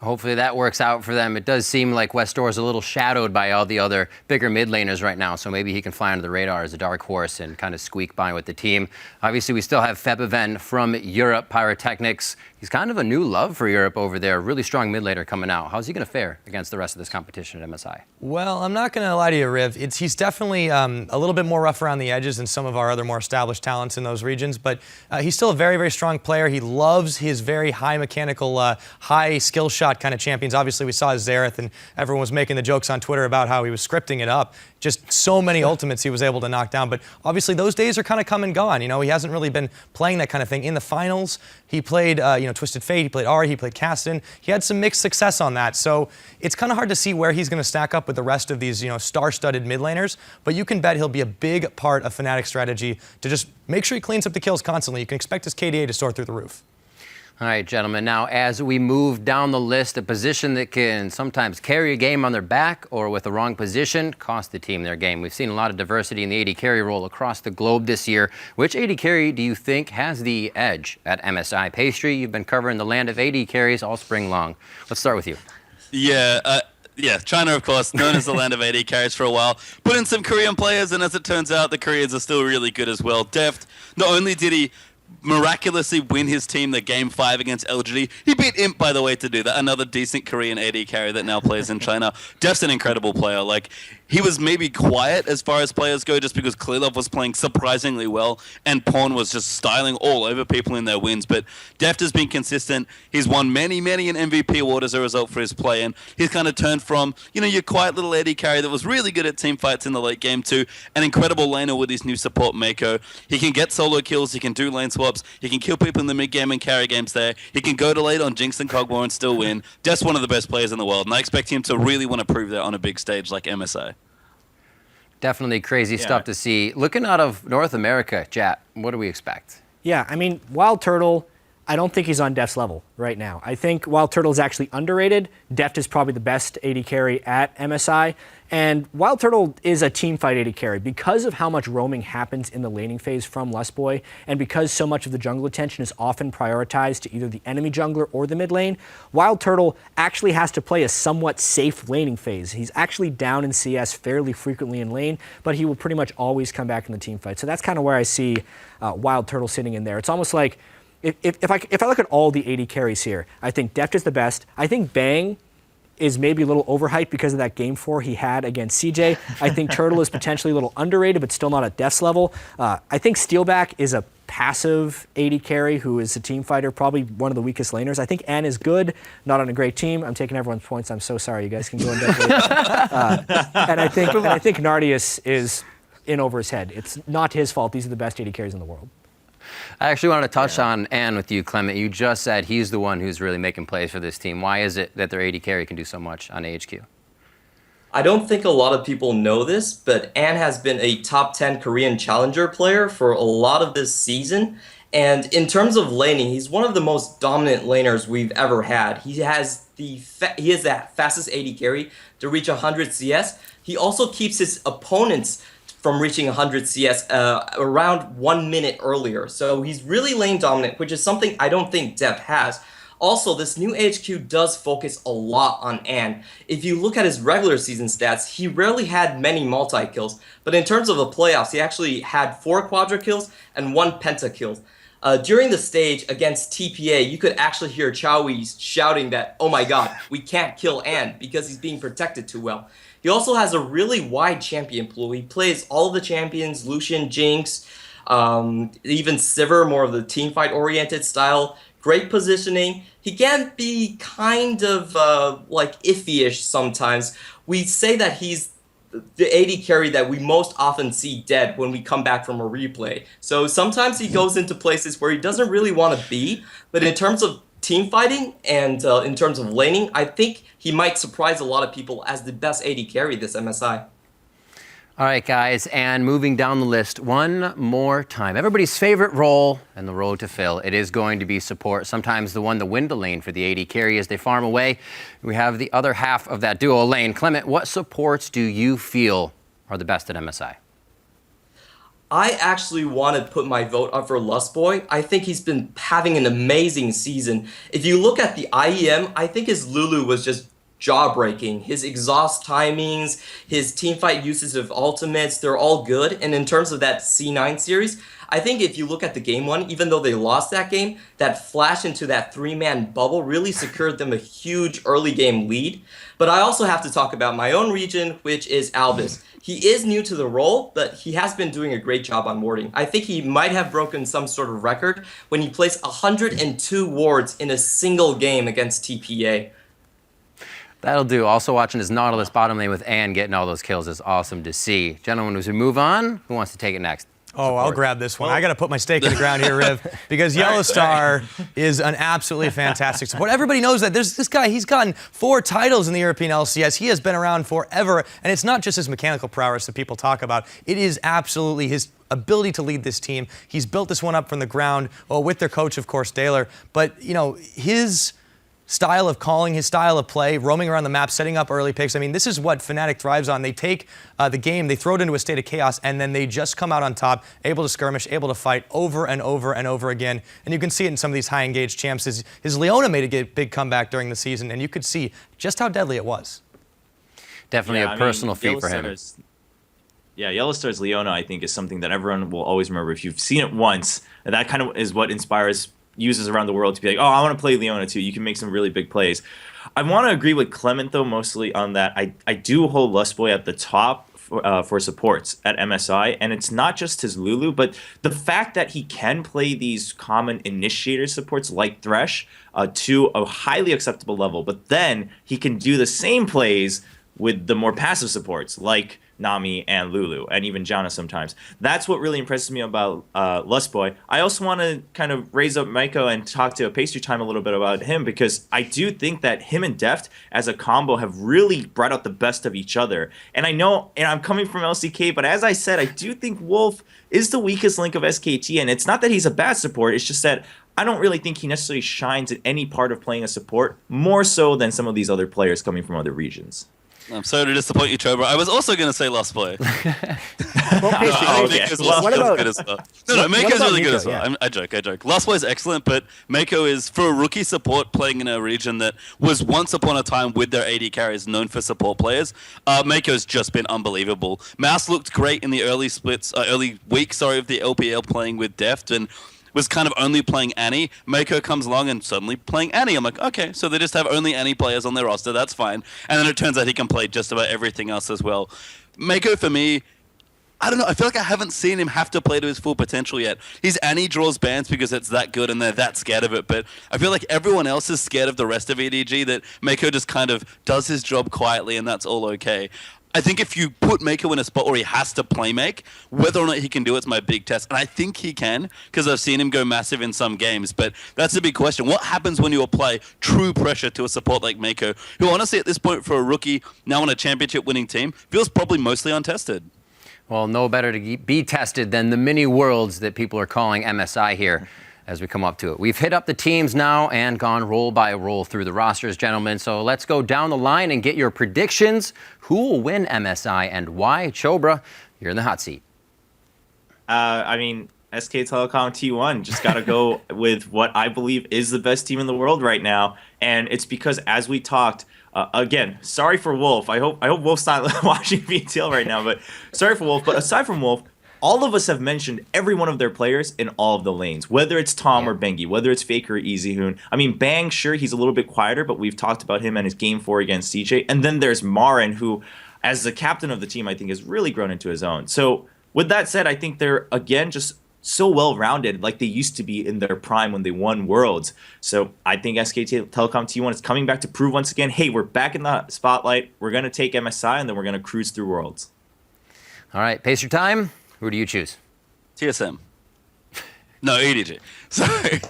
Hopefully that works out for them. It does seem like Westor is a little shadowed by all the other bigger mid laners right now, so maybe he can fly under the radar as a dark horse and kind of squeak by with the team. Obviously, we still have Febiven from Europe, Pyrotechnics. He's kind of a new love for Europe over there. Really strong mid laner coming out. How's he going to fare against the rest of this competition at MSI? Well, I'm not going to lie to you, Riv. He's definitely a little bit more rough around the edges than some of our other more established talents in those regions, but he's still a very, very strong player. He loves his very high mechanical, high skill shot kind of champions. Obviously, we saw Xerath, and everyone was making the jokes on Twitter about how he was scripting it up. Just so many ultimates he was able to knock down, but obviously those days are kind of come and gone. You know, he hasn't really been playing that kind of thing. In the finals, he played, Twisted Fate, he played Ahri, he played Kassadin. He had some mixed success on that, so it's kind of hard to see where he's going to stack up with the rest of these, star-studded mid laners, but you can bet he'll be a big part of Fnatic's strategy to just make sure he cleans up the kills constantly. You can expect his KDA to soar through the roof. All right, gentlemen. Now, as we move down the list, a position that can sometimes carry a game on their back or with the wrong position cost the team their game. We've seen a lot of diversity in the AD carry role across the globe this year. Which AD carry do you think has the edge at MSI? Pastry, you've been covering the land of AD carries all spring long. Let's start with you. Yeah, China, of course, known as the land of AD carries for a while. Put in some Korean players, and as it turns out, the Koreans are still really good as well. Deft, not only did he miraculously win his team the Game 5 against LGD. He beat Imp, by the way, to do that. Another decent Korean AD carry that now plays in China. Deft's an incredible player. Like, he was maybe quiet as far as players go just because Klilov was playing surprisingly well and Pawn was just styling all over people in their wins. But Deft has been consistent. He's won many an MVP award as a result for his play. And he's kind of turned from, your quiet little AD carry that was really good at team fights in the late game to an incredible laner with his new support Mako. He can get solo kills. He can do lane swaps. He can kill people in the mid game and carry games there. He can go to late on Jinx and Kog'Maw and still win. Deft's one of the best players in the world. And I expect him to really want to prove that on a big stage like MSI. Definitely crazy stuff to see. Looking out of North America, Jat, what do we expect? Yeah, I mean, Wild Turtle, I don't think he's on Deft's level right now. I think Wild Turtle is actually underrated. Deft is probably the best AD carry at MSI. And Wild Turtle is a team fight AD carry because of how much roaming happens in the laning phase from Lustboy, and because so much of the jungle attention is often prioritized to either the enemy jungler or the mid lane. Wild Turtle actually has to play a somewhat safe laning phase. He's actually down in CS fairly frequently in lane, but he will pretty much always come back in the team fight. So that's kind of where I see Wild Turtle sitting in there. It's almost like if I look at all the AD carries here, I think Deft is the best. I think Bang is maybe a little overhyped because of that Game 4 he had against CJ. I think Turtle is potentially a little underrated, but still not at Deft's level. I think Steelback is a passive AD carry who is a team fighter, probably one of the weakest laners. I think Ann is good, not on a great team. I'm taking everyone's points. I'm so sorry. You guys can go in depth. And I think Nardius is in over his head. It's not his fault. These are the best AD carries in the world. I actually wanted to touch on Ann with you, Clement. You just said he's the one who's really making plays for this team. Why is it that their AD carry can do so much on AHQ? I don't think a lot of people know this, but Ann has been a top 10 Korean challenger player for a lot of this season. And in terms of laning, he's one of the most dominant laners we've ever had. He has the fastest AD carry to reach 100 CS. He also keeps his opponents from reaching 100 CS around 1 minute earlier. So he's really lane dominant, which is something I don't think Deft has. Also, this new HQ does focus a lot on Ann. If you look at his regular season stats, he rarely had many multi-kills, but in terms of the playoffs, he actually had 4 quadra kills and 1 penta kill. During the stage against TPA, you could actually hear Chowie shouting that, "Oh my god, we can't kill Ann," because he's being protected too well. He also has a really wide champion pool. He plays all of the champions, Lucian, Jinx, even Sivir, more of the teamfight oriented style. Great positioning. He can be kind of like iffy-ish sometimes. We say that he's the AD carry that we most often see dead when we come back from a replay. So sometimes he goes into places where he doesn't really want to be, but in terms of team fighting and in terms of laning, I think he might surprise a lot of people as the best AD carry this MSI. All right, guys, and moving down the list one more time. Everybody's favorite role and the road to fill. It is going to be support, sometimes the one to win the lane for the AD carry as they farm away. We have the other half of that duo lane. Clement, what supports do you feel are the best at MSI? I actually want to put my vote up for Lustboy. I think he's been having an amazing season. If you look at the IEM, I think his Lulu was just jaw-breaking. His exhaust timings, his teamfight uses of ultimates, they're all good. And in terms of that C9 series, I think if you look at the game 1, even though they lost that game, that flash into that 3-man bubble really secured them a huge early game lead. But I also have to talk about my own region, which is Albus. He is new to the role, but he has been doing a great job on warding. I think he might have broken some sort of record when he placed 102 wards in a single game against TPA. That'll do. Also watching his Nautilus bottom lane with Ann getting all those kills is awesome to see. Gentlemen, as we move on, who wants to take it next? Oh, I'll grab this one. I got to put my stake in the ground here, Riv, because Yellowstar is an absolutely fantastic support. Everybody knows that. There's this guy, he's gotten 4 titles in the European LCS. He has been around forever, and it's not just his mechanical prowess that people talk about. It is absolutely his ability to lead this team. He's built this one up from the ground, with their coach, of course, Daler. But, his style of calling, his style of play, roaming around the map, setting up early picks. I mean, this is what Fnatic thrives on. They take the game, they throw it into a state of chaos, and then they just come out on top, able to skirmish, able to fight over and over and over again. And you can see it in some of these high-engaged champs. His Leona made a big comeback during the season, and you could see just how deadly it was. Definitely a personal feat for him. Yeah, Yellowstar's Leona, I think, is something that everyone will always remember. If you've seen it once, that kind of is what inspires users around the world to be like, oh, I want to play Leona too. You can make some really big plays. I want to agree with Clement, though, mostly on that. I do hold Lustboy at the top for supports at MSI, and it's not just his Lulu, but the fact that he can play these common initiator supports like Thresh to a highly acceptable level, but then he can do the same plays with the more passive supports like Nami and Lulu, and even Janna sometimes. That's what really impresses me about Lustboy. I also want to kind of raise up Maiko and talk to Pastrytime a little bit about him, because I do think that him and Deft as a combo have really brought out the best of each other. And I know, and I'm coming from LCK, but as I said, I do think Wolf is the weakest link of SKT, and it's not that he's a bad support, it's just that I don't really think he necessarily shines in any part of playing a support, more so than some of these other players coming from other regions. I'm sorry to disappoint you, Chobra. I was also going to say Lost Boy. What about good as well. No, Mako's really good as well. Yeah. I joke. Lost Boy is excellent, but Mako is, for a rookie support playing in a region that was once upon a time with their AD carries known for support players, Mako's just been unbelievable. Mouse looked great in the early weeks of the LPL playing with Deft, and was kind of only playing Annie. Mako comes along and suddenly playing Annie. I'm like, okay, so they just have only Annie players on their roster. That's fine. And then it turns out he can play just about everything else as well. Mako, for me, I don't know. I feel like I haven't seen him have to play to his full potential yet. His Annie draws bans because it's that good and they're that scared of it. But I feel like everyone else is scared of the rest of EDG, that Mako just kind of does his job quietly and that's all okay. I think if you put Mako in a spot where he has to play make, whether or not he can do it's my big test. And I think he can, because I've seen him go massive in some games. But that's a big question. What happens when you apply true pressure to a support like Mako, who honestly at this point for a rookie, now on a championship winning team, feels probably mostly untested? Well, no better to be tested than the mini worlds that people are calling MSI here as we come up to it. We've hit up the teams now and gone roll by roll through the rosters, gentlemen. So let's go down the line and get your predictions. Who will win MSI and why? Chobra, you're in the hot seat. SK Telecom T1 just got to go with what I believe is the best team in the world right now. And it's because, as we talked, again, sorry for Wolf. I hope Wolf's not watching VTL right now, but sorry for Wolf. But aside from Wolf, all of us have mentioned every one of their players in all of the lanes, whether it's Tom or Bengi, whether it's Faker or EasyHoon. I mean, Bang, sure, he's a little bit quieter, but we've talked about him and his game 4 against CJ. And then there's Marin, who, as the captain of the team, I think has really grown into his own. So with that said, I think they're, again, just so well-rounded like they used to be in their prime when they won Worlds. So I think SK Telecom T1 is coming back to prove once again, hey, we're back in the spotlight. We're going to take MSI, and then we're going to cruise through Worlds. All right, Pastrytime. Who do you choose? TSM. No, EDG. Sorry.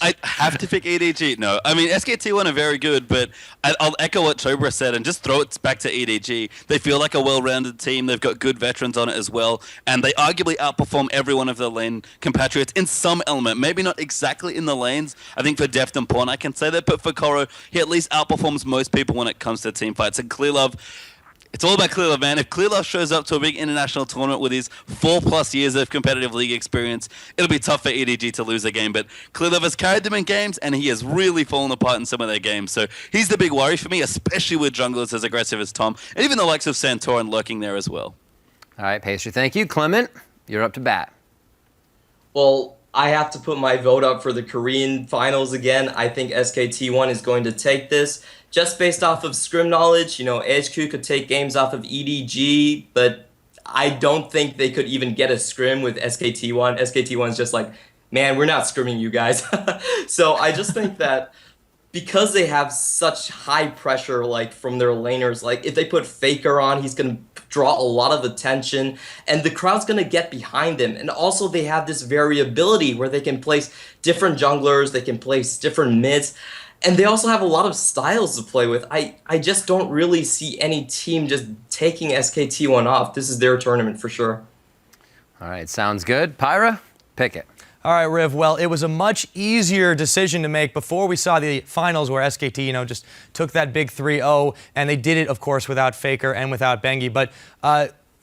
I have to pick EDG. No, I mean, SKT1 are very good, but I'll echo what Chobra said and just throw it back to EDG. They feel like a well-rounded team. They've got good veterans on it as well, and they arguably outperform every one of their lane compatriots in some element. Maybe not exactly in the lanes. I think for Deft and Pawn, I can say that, but for Koro, he at least outperforms most people when it comes to team fights. And Clearlove, it's all about Clearlove, man. If Clearlove shows up to a big international tournament with his 4+ years of competitive league experience, it'll be tough for EDG to lose a game. But Clearlove has carried them in games, and he has really fallen apart in some of their games. So he's the big worry for me, especially with junglers as aggressive as Tom, and even the likes of Santorin lurking there as well. All right, Pastry, thank you. Clement, you're up to bat. Well, I have to put my vote up for the Korean finals again. I think SKT1 is going to take this. Just based off of scrim knowledge, AHQ could take games off of EDG, but I don't think they could even get a scrim with SKT1. SKT1's just like, man, we're not scrimming you guys. So I just think that because they have such high pressure, like from their laners, like if they put Faker on, he's going to draw a lot of attention, and the crowd's going to get behind them. And also they have this variability where they can place different junglers, they can place different mids, and they also have a lot of styles to play with. I just don't really see any team just taking SKT1 off. This is their tournament for sure. All right, sounds good. Pyra, pick it. All right, Riv. Well, it was a much easier decision to make before we saw the finals where SKT, just took that big 3-0, and they did it, of course, without Faker and without Bengi. But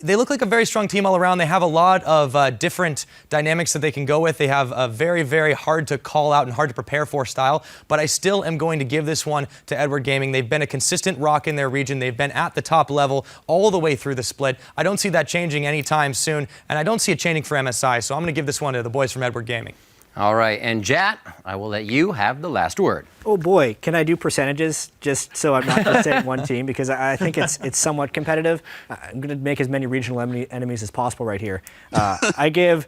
they look like a very strong team all around. They have a lot of different dynamics that they can go with. They have a very, very hard to call out and hard to prepare for style. But I still am going to give this one to Edward Gaming. They've been a consistent rock in their region. They've been at the top level all the way through the split. I don't see that changing anytime soon, and I don't see it changing for MSI. So I'm going to give this one to the boys from Edward Gaming. All right, and Jat, I will let you have the last word. Oh boy, can I do percentages just so I'm not just saying one team, because I think it's somewhat competitive. I'm going to make as many regional enemies as possible right here. I give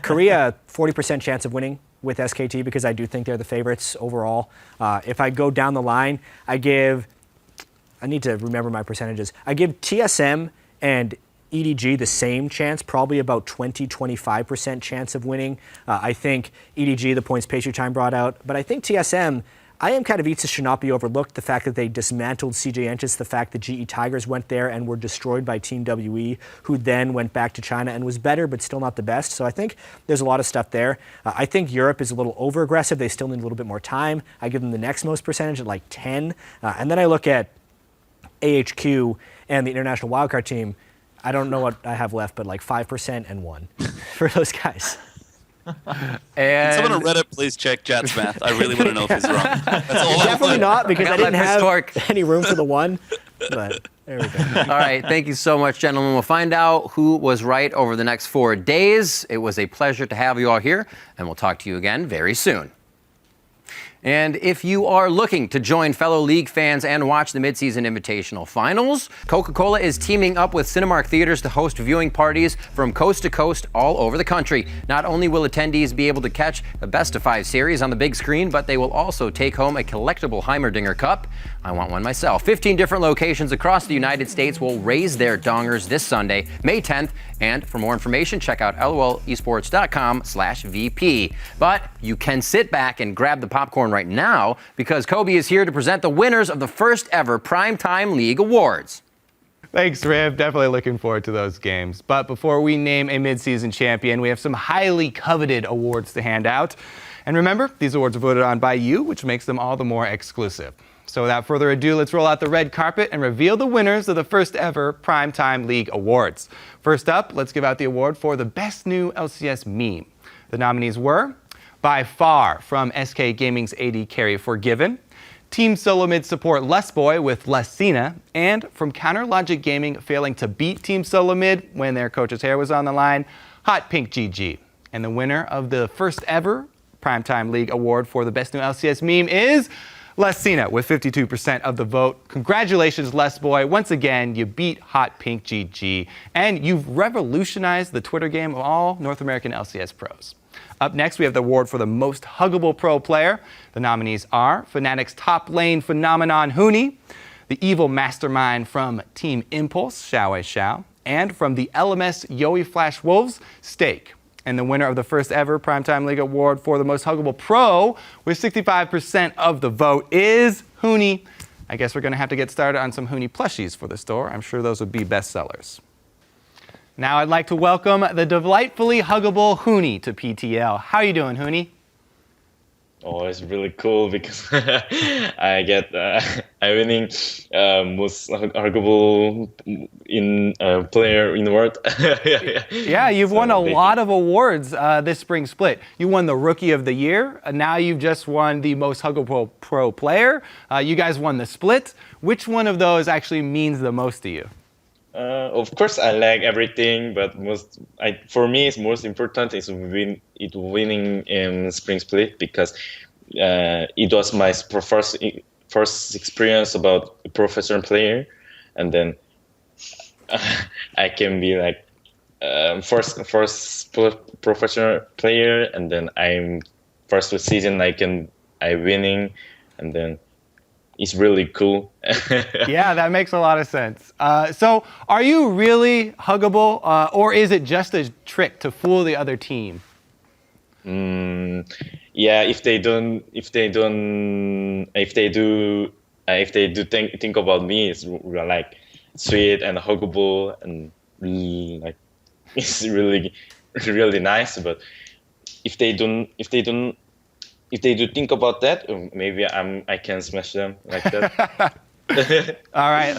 Korea a 40% chance of winning with SKT because I do think they're the favorites overall. If I go down the line, I need to remember my percentages. I give TSM and EDG the same chance, probably about 20-25% chance of winning. I think EDG, the points Pastrytime brought out, but I think TSM, I am kind of Itza should not be overlooked. The fact that they dismantled CJ Entus, the fact that GE Tigers went there and were destroyed by Team WE, who then went back to China and was better, but still not the best. So I think there's a lot of stuff there. I think Europe is a little over-aggressive. They still need a little bit more time. I give them the next most percentage at like 10. And then I look at AHQ and the international wildcard team. I don't know what I have left, but like 5% and 1 for those guys. Can someone on Reddit please check Jat's math? I really want to know if he's wrong. That's all Definitely not, because I didn't have any room for the 1. But there we go. All right, thank you so much, gentlemen. We'll find out who was right over the next 4 days. It was a pleasure to have you all here, and we'll talk to you again very soon. And if you are looking to join fellow league fans and watch the midseason invitational finals, Coca-Cola is teaming up with Cinemark Theaters to host viewing parties from coast to coast all over the country. Not only will attendees be able to catch the best of 5 series on the big screen, but they will also take home a collectible Heimerdinger Cup. I want one myself. 15 different locations across the United States will raise their dongers this Sunday, May 10th. And for more information, check out lolesports.com/VP. But you can sit back and grab the popcorn right now because Kobe is here to present the winners of the first ever PrimeTime League Awards. Thanks, Riv. Definitely looking forward to those games. But before we name a midseason champion, we have some highly coveted awards to hand out. And remember, these awards are voted on by you, which makes them all the more exclusive. So without further ado, let's roll out the red carpet and reveal the winners of the first ever PrimeTime League Awards. First up, let's give out the award for the best new LCS meme. The nominees were, by far, from SK Gaming's AD carry Forgiven, Team Solo Mid support Lessboy with Lessina, and from Counter Logic Gaming failing to beat Team Solo Mid when their coach's hair was on the line, Hot Pink GG. And the winner of the first ever PrimeTime League Award for the best new LCS meme is Lessina with 52% of the vote. Congratulations, Lessboy. Once again, you beat Hot Pink GG, and you've revolutionized the Twitter game of all North American LCS pros. Up next, we have the award for the most huggable pro player. The nominees are Fnatic's top lane phenomenon, Huni, the evil mastermind from Team Impulse, Xiao Xiao, and from the LMS Yowie Flash Wolves, Steak. And the winner of the first ever PrimeTime League Award for the most huggable pro with 65% of the vote is Huni. I guess we're going to have to get started on some Huni plushies for the store. I'm sure those would be bestsellers. Now I'd like to welcome the delightfully huggable Huni to PTL. How are you doing, Huni? Oh, it's really cool because I get I winning most huggable player in the world. Yeah, you've won a lot of awards this spring split. You won the Rookie of the Year. Now you've just won the most huggable pro player. You guys won the split. Which one of those actually means the most to you? Of course, I like everything, but for me, it's most important is winning in spring split because it was my first experience about a professional player, and then I can be like first professional player, and then I'm first season I winning, and then it's really cool. Yeah, that makes a lot of sense. So are you really huggable, or is it just a trick to fool the other team? Yeah, if they do think about me, it's like sweet and huggable and like it's really nice. But if they do think about that, maybe I can smash them like that. All right,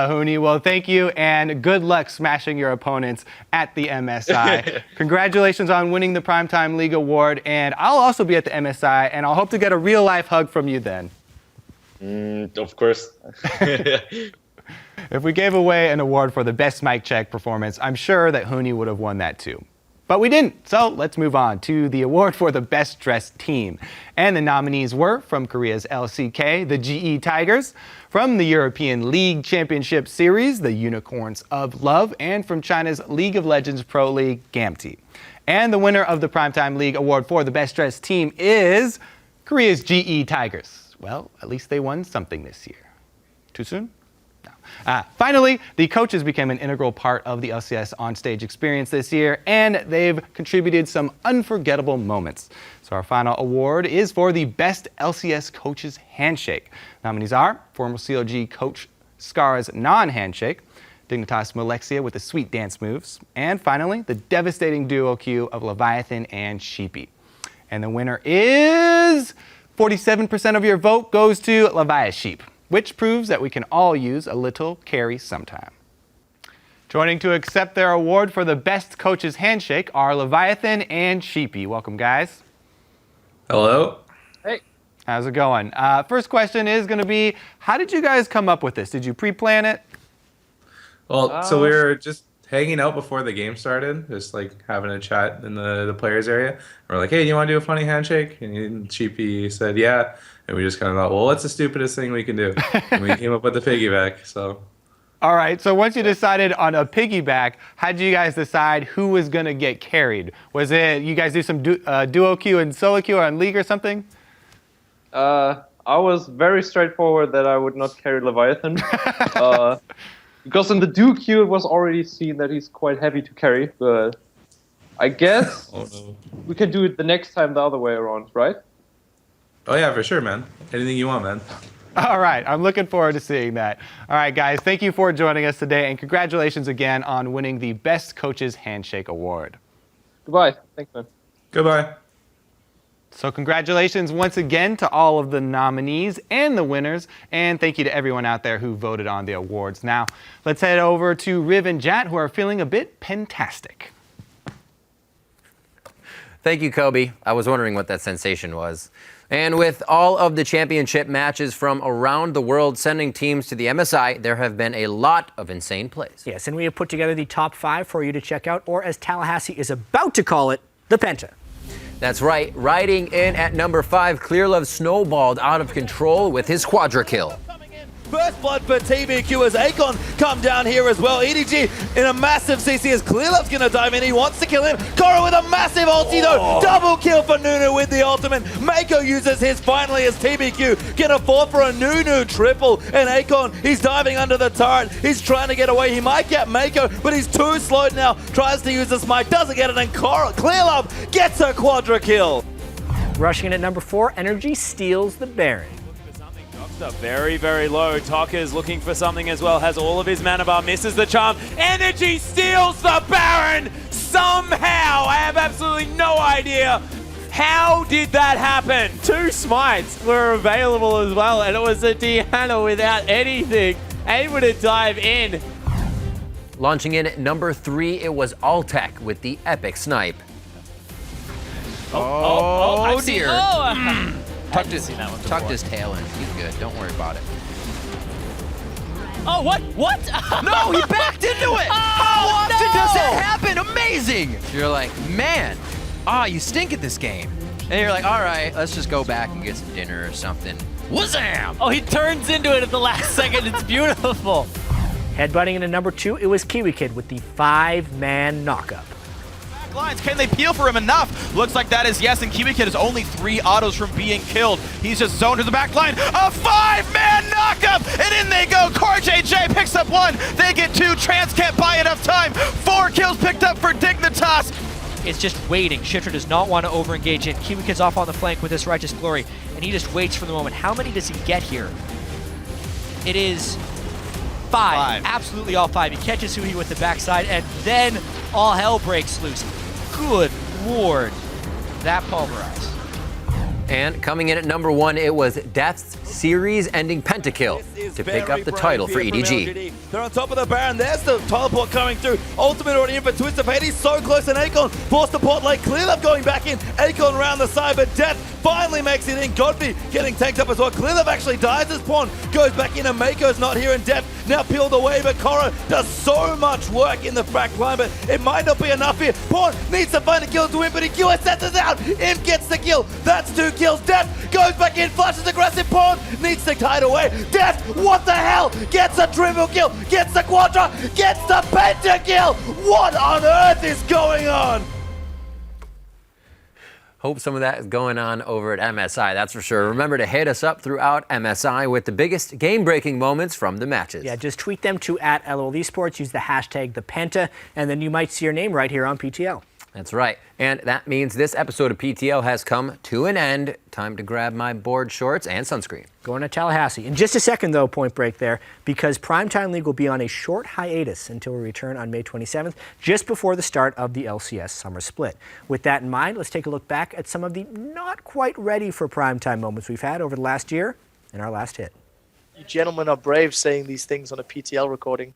Huni. Well, thank you, and good luck smashing your opponents at the MSI. Congratulations on winning the PrimeTime League award, and I'll also be at the MSI, and I'll hope to get a real-life hug from you then. Of course. If we gave away an award for the best mic check performance, I'm sure that Huni would have won that too. But we didn't, so let's move on to the award for the best dressed team. And the nominees were from Korea's LCK, the GE Tigers, from the European League Championship Series, the Unicorns of Love, and from China's League of Legends Pro League, Gamti. And the winner of the PrimeTime League award for the best dressed team is Korea's GE Tigers. Well, at least they won something this year. Too soon? Finally, the coaches became an integral part of the LCS onstage experience this year, and they've contributed some unforgettable moments. So our final award is for the best LCS coach's handshake. Nominees are former COG coach Scar's non-handshake, Dignitas Malexia with the sweet dance moves, and finally, the devastating duo Q of Leviathan and Sheepy. And the winner is 47% of your vote goes to Leviathan Sheep, which proves that we can all use a little carry sometime. Joining to accept their award for the best coach's handshake are Leviathan and Sheepy. Welcome, guys. Hello. Hey. How's it going? First question is going to be, how did you guys come up with this? Did you pre-plan it? Well, so we were just hanging out before the game started, just like having a chat in the players area. And we're like, hey, do you want to do a funny handshake? And Sheepy said, yeah. And we just kind of thought, well, what's the stupidest thing we can do? And we came up with the piggyback. So. All right. So once you decided on a piggyback, how did you guys decide who was going to get carried? Was it you guys do some duo queue and solo queue on League or something? I was very straightforward that I would not carry Leviathan. Because in the duo queue, it was already seen that he's quite heavy to carry. But I guess we can do it the next time the other way around, right? Oh, yeah, for sure, man. Anything you want, man. All right. I'm looking forward to seeing that. All right, guys. Thank you for joining us today, and congratulations again on winning the Best Coaches Handshake Award. Goodbye. Thanks, man. Goodbye. So congratulations once again to all of the nominees and the winners, and thank you to everyone out there who voted on the awards. Now, let's head over to Riv and Jat, who are feeling a bit pentastic. Thank you, Kobe. I was wondering what that sensation was. And with all of the championship matches from around the world sending teams to the MSI, there have been a lot of insane plays. Yes, and we have put together the top 5 for you to check out, or as Tallahassee is about to call it, the Penta. That's right. Riding in at number 5, Clearlove snowballed out of control with his quadra kill. First blood for TBQ as Akon come down here as well. EDG in a massive CC as Clearlove's going to dive in. He wants to kill him. Korra with a massive ulti though. Double kill for Nunu with the ultimate. Mako uses his finally as TBQ going to fall for a Nunu triple. And Akon, he's diving under the turret. He's trying to get away. He might get Mako, but he's too slow now. Tries to use the smite, doesn't get it, and Korra, Clearlove gets a quadra kill. Rushing in at number 4, Energy steals the Baron. Very, very low. Tokka's looking for something as well. Has all of his mana bar. Misses the charm. Energy steals the Baron somehow. I have absolutely no idea. How did that happen? 2 smites were available as well, and it was a Diana without anything. Able to dive in. Launching in at number 3, it was Altec with the epic snipe. Oh dear. Tucked his tail in. He's good. Don't worry about it. Oh, what? What? No, he backed into it! How often does that happen? Amazing! You're like, man, you stink at this game. And you're like, all right, let's just go back and get some dinner or something. Wazam! Oh, he turns into it at the last second. It's beautiful. Headbutting into number 2, it was Kiwi Kid with the 5-man knockup. back lines. Can they peel for him enough? Looks like that is yes, and Cubic is only 3 autos from being killed. He's just zoned to the back line. A 5-man knockup, and in they go. CoreJJ picks up 1. They get 2. Trans can't buy enough time. 4 kills picked up for Dignitas. It's just waiting. Shifter does not want to over-engage in. Cubic is off on the flank with this Righteous Glory, and he just waits for the moment. How many does he get here? It is 5. Absolutely all 5. He catches Suhi with the backside, and then all hell breaks loose. Good lord. That pulverized. And coming in at number 1, it was Death's series-ending pentakill to pick up the title for EDG. They're on top of the Baron. There's the teleport coming through. Ultimate already in for Twist of Hades. So close, and Akon forced the port lane. Clearlove going back in. Akon around the side, but Death finally makes it in. Godby getting tanked up as well. Clearlove actually dies as Pawn goes back in, and Mako's not here, and Death now peeled away, but Korra does so much work in the back line, but it might not be enough here. Pawn needs to find a kill to win, but he sets us out. Imp gets the kill. That's 2 kills. Death goes back in, flashes aggressive. Pawn needs to hide away. Death, what the hell? Gets a triple kill, gets the quadra, gets the pentakill. What on earth is going on? Hope some of that is going on over at MSI, that's for sure. Remember to hit us up throughout MSI with the biggest game-breaking moments from the matches. Yeah, just tweet them to @LOL Esports, use the hashtag #ThePenta, and then you might see your name right here on PTL. That's right. And that means this episode of PTL has come to an end. Time to grab my board shorts and sunscreen. Going to Tallahassee. In just a second, though, point break there, because PrimeTime League will be on a short hiatus until we return on May 27th, just before the start of the LCS Summer Split. With that in mind, let's take a look back at some of the not quite ready for primetime moments we've had over the last year and our last hit. You gentlemen are brave saying these things on a PTL recording.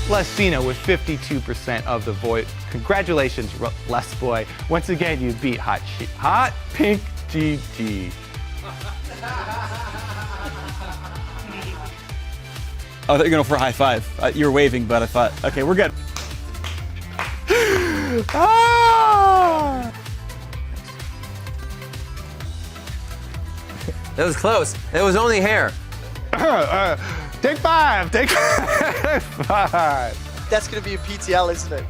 Lescina with 52% of the vote. Congratulations, Les Boy. Once again, you beat Hot Pink GG. I thought you were going for a high five. You were waving, but I thought, okay, we're good. That was close. It was only hair. Take 5. Take 5. That's going to be a PTL, isn't it?